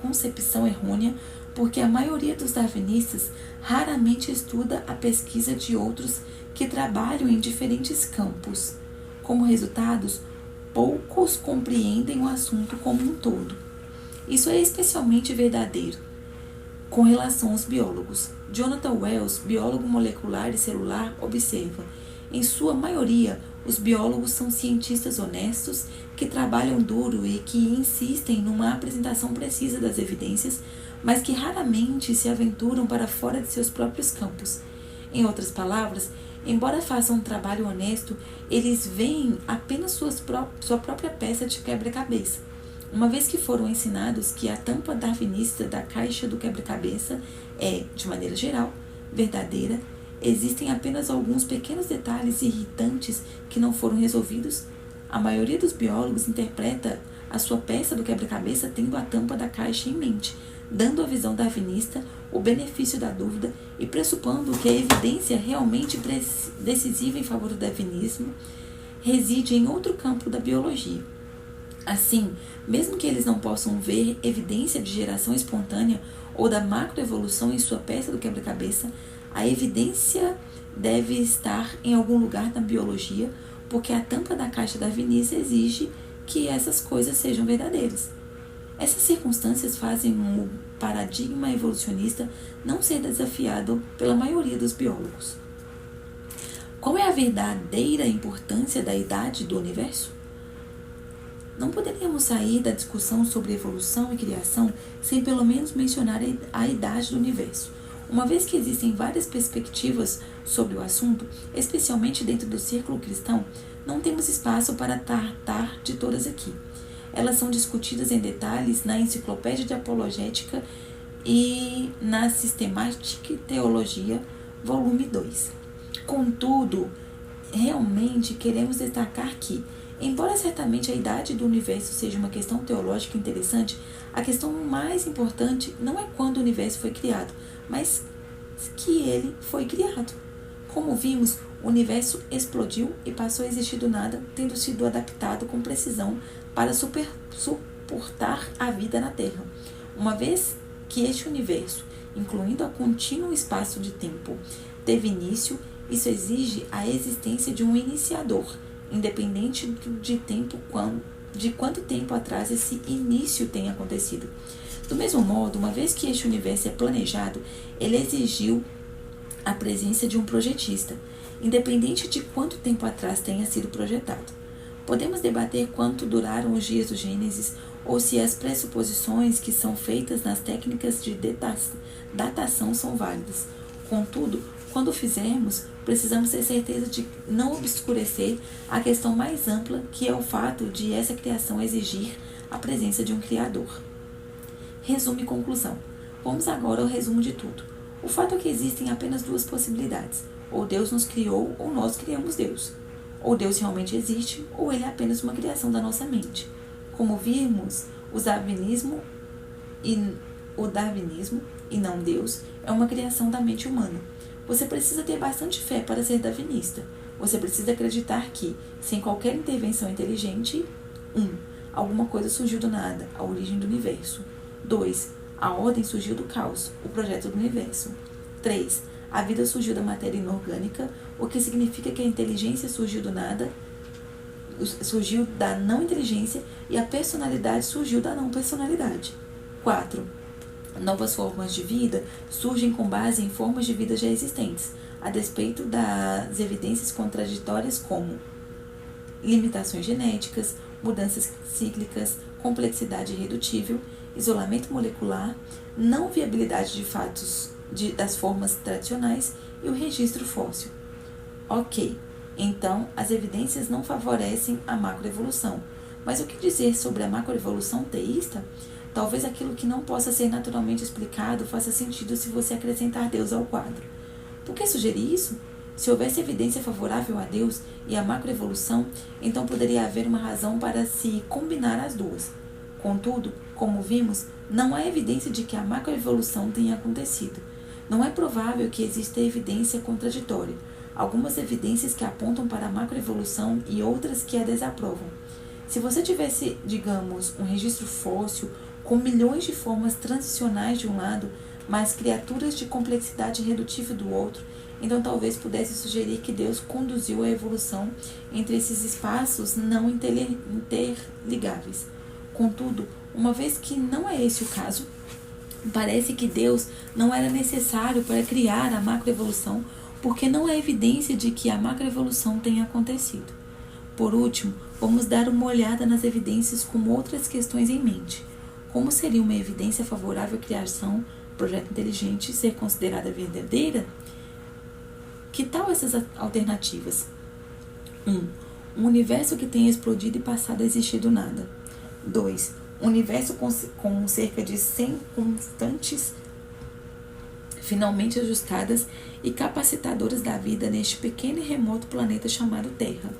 concepção errônea porque a maioria dos darwinistas raramente estuda a pesquisa de outros que trabalham em diferentes campos. Como resultados, poucos compreendem o assunto como um todo. Isso é especialmente verdadeiro com relação aos biólogos. Jonathan Wells, biólogo molecular e celular, observa: em sua maioria, os biólogos são cientistas honestos que trabalham duro e que insistem numa apresentação precisa das evidências, mas que raramente se aventuram para fora de seus próprios campos. Em outras palavras, embora façam um trabalho honesto, eles veem apenas sua própria peça de quebra-cabeça. Uma vez que foram ensinados que a tampa darwinista da caixa do quebra-cabeça é, de maneira geral, verdadeira, existem apenas alguns pequenos detalhes irritantes que não foram resolvidos. A maioria dos biólogos interpreta a sua peça do quebra-cabeça tendo a tampa da caixa em mente, dando à visão darwinista o benefício da dúvida e pressupondo que a evidência realmente decisiva em favor do darwinismo reside em outro campo da biologia. Assim, mesmo que eles não possam ver evidência de geração espontânea ou da macroevolução em sua peça do quebra-cabeça, a evidência deve estar em algum lugar na biologia, porque a tampa da caixa darwinista exige que essas coisas sejam verdadeiras. Essas circunstâncias fazem o paradigma evolucionista não ser desafiado pela maioria dos biólogos. Qual é a verdadeira importância da idade do universo? Não poderíamos sair da discussão sobre evolução e criação sem pelo menos mencionar a idade do universo. Uma vez que existem várias perspectivas sobre o assunto, especialmente dentro do círculo cristão, não temos espaço para tratar de todas aqui. Elas são discutidas em detalhes na Enciclopédia de Apologética e na Sistemática e Teologia, volume 2. Contudo, realmente queremos destacar que, embora certamente a idade do universo seja uma questão teológica interessante, a questão mais importante não é quando o universo foi criado, mas que ele foi criado. Como vimos, o universo explodiu e passou a existir do nada, tendo sido adaptado com precisão para suportar a vida na Terra. Uma vez que este universo, incluindo a contínuo espaço de tempo, teve início, isso exige a existência de um iniciador, independente de quanto tempo atrás esse início tenha acontecido. Do mesmo modo, uma vez que este universo é planejado, ele exigiu a presença de um projetista, independente de quanto tempo atrás tenha sido projetado. Podemos debater quanto duraram os dias do Gênesis ou se as pressuposições que são feitas nas técnicas de datação são válidas. Contudo, quando o fizermos, precisamos ter certeza de não obscurecer a questão mais ampla, que é o fato de essa criação exigir a presença de um Criador. Resumo e conclusão. Vamos agora ao resumo de tudo. O fato é que existem apenas duas possibilidades. Ou Deus nos criou, ou nós criamos Deus. Ou Deus realmente existe, ou ele é apenas uma criação da nossa mente. Como vimos, o darwinismo e não Deus é uma criação da mente humana. Você precisa ter bastante fé para ser darwinista. Você precisa acreditar que, sem qualquer intervenção inteligente, 1. Alguma coisa surgiu do nada, a origem do universo. 2. A ordem surgiu do caos, o projeto do universo. 3. A vida surgiu da matéria inorgânica, o que significa que a inteligência surgiu do nada, surgiu da não inteligência e a personalidade surgiu da não personalidade. 4. Novas formas de vida surgem com base em formas de vida já existentes, a despeito das evidências contraditórias como limitações genéticas, mudanças cíclicas, complexidade irredutível, isolamento molecular, não viabilidade de fatos das formas tradicionais e o registro fóssil. Ok, então as evidências não favorecem a macroevolução, mas o que dizer sobre a macroevolução teísta? Talvez aquilo que não possa ser naturalmente explicado faça sentido se você acrescentar Deus ao quadro. Por que sugerir isso? Se houvesse evidência favorável a Deus e a macroevolução, então poderia haver uma razão para se combinar as duas. Contudo, como vimos, não há evidência de que a macroevolução tenha acontecido. Não é provável que exista evidência contraditória. Algumas evidências que apontam para a macroevolução e outras que a desaprovam. Se você tivesse, digamos, um registro fóssil com milhões de formas transicionais de um lado, mas criaturas de complexidade irredutível do outro, então talvez pudesse sugerir que Deus conduziu a evolução entre esses espaços não interligáveis. Contudo, uma vez que não é esse o caso, parece que Deus não era necessário para criar a macroevolução, porque não há evidência de que a macroevolução tenha acontecido. Por último, vamos dar uma olhada nas evidências com outras questões em mente. Como seria uma evidência favorável à criação, projeto inteligente, ser considerada verdadeira? Que tal essas alternativas? 1. Um universo que tenha explodido e passado a existir do nada. 2. Um universo com cerca de 100 constantes finalmente ajustadas e capacitadoras da vida neste pequeno e remoto planeta chamado Terra.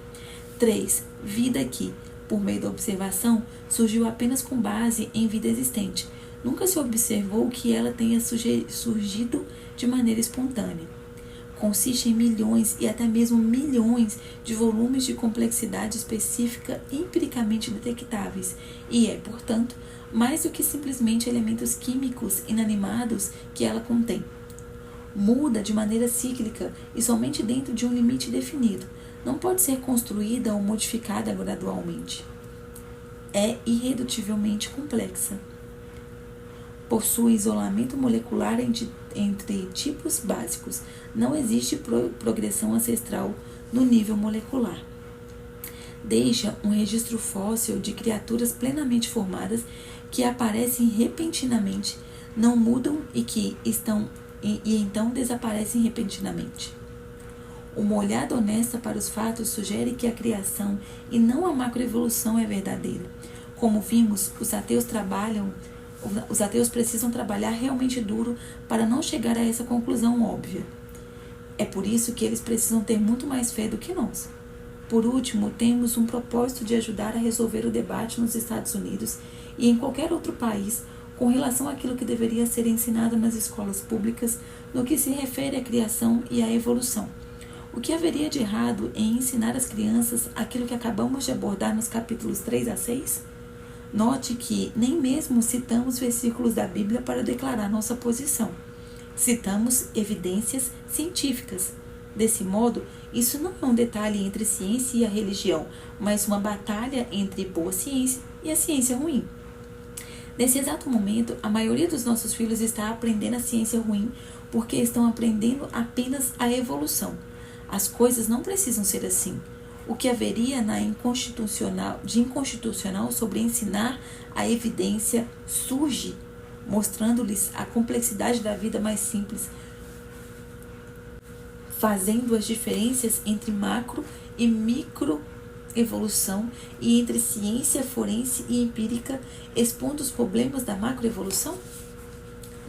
3. Vida que, por meio da observação, surgiu apenas com base em vida existente. Nunca se observou que ela tenha surgido de maneira espontânea. Consiste em milhões e até mesmo milhões de volumes de complexidade específica empiricamente detectáveis e é, portanto, mais do que simplesmente elementos químicos inanimados que ela contém. Muda de maneira cíclica e somente dentro de um limite definido. Não pode ser construída ou modificada gradualmente. É irredutivelmente complexa. Possui isolamento molecular entre tipos básicos. Não existe progressão ancestral no nível molecular. Deixa um registro fóssil de criaturas plenamente formadas que aparecem repentinamente, não mudam e então desaparecem repentinamente. Uma olhada honesta para os fatos sugere que a criação e não a macroevolução é verdadeira. Como vimos, os ateus precisam trabalhar realmente duro para não chegar a essa conclusão óbvia. É por isso que eles precisam ter muito mais fé do que nós. Por último, temos um propósito de ajudar a resolver o debate nos Estados Unidos e em qualquer outro país com relação àquilo que deveria ser ensinado nas escolas públicas no que se refere à criação e à evolução. O que haveria de errado em ensinar às crianças aquilo que acabamos de abordar nos capítulos 3 a 6? Note que nem mesmo citamos versículos da Bíblia para declarar nossa posição. Citamos evidências científicas. Desse modo, isso não é um detalhe entre ciência e a religião, mas uma batalha entre boa ciência e a ciência ruim. Nesse exato momento, a maioria dos nossos filhos está aprendendo a ciência ruim porque estão aprendendo apenas a evolução. As coisas não precisam ser assim. O que haveria de inconstitucional sobre ensinar a evidência surge, mostrando-lhes a complexidade da vida mais simples, fazendo as diferenças entre macro e micro evolução e entre ciência forense e empírica, expondo os problemas da macroevolução?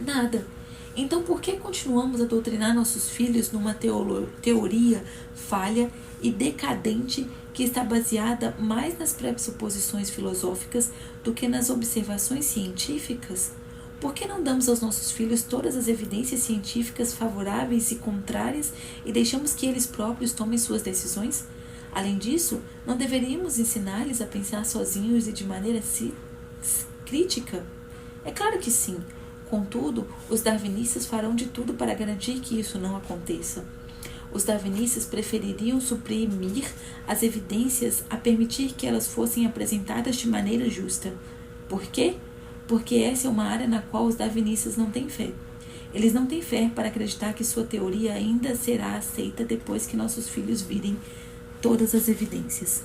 Nada. Então, por que continuamos a doutrinar nossos filhos numa teoria falha e decadente que está baseada mais nas pressuposições filosóficas do que nas observações científicas? Por que não damos aos nossos filhos todas as evidências científicas favoráveis e contrárias e deixamos que eles próprios tomem suas decisões? Além disso, não deveríamos ensinar-lhes a pensar sozinhos e de maneira crítica? É claro que sim. Contudo, os darwinistas farão de tudo para garantir que isso não aconteça. Os darwinistas prefeririam suprimir as evidências a permitir que elas fossem apresentadas de maneira justa. Por quê? Porque essa é uma área na qual os darwinistas não têm fé. Eles não têm fé para acreditar que sua teoria ainda será aceita depois que nossos filhos virem todas as evidências.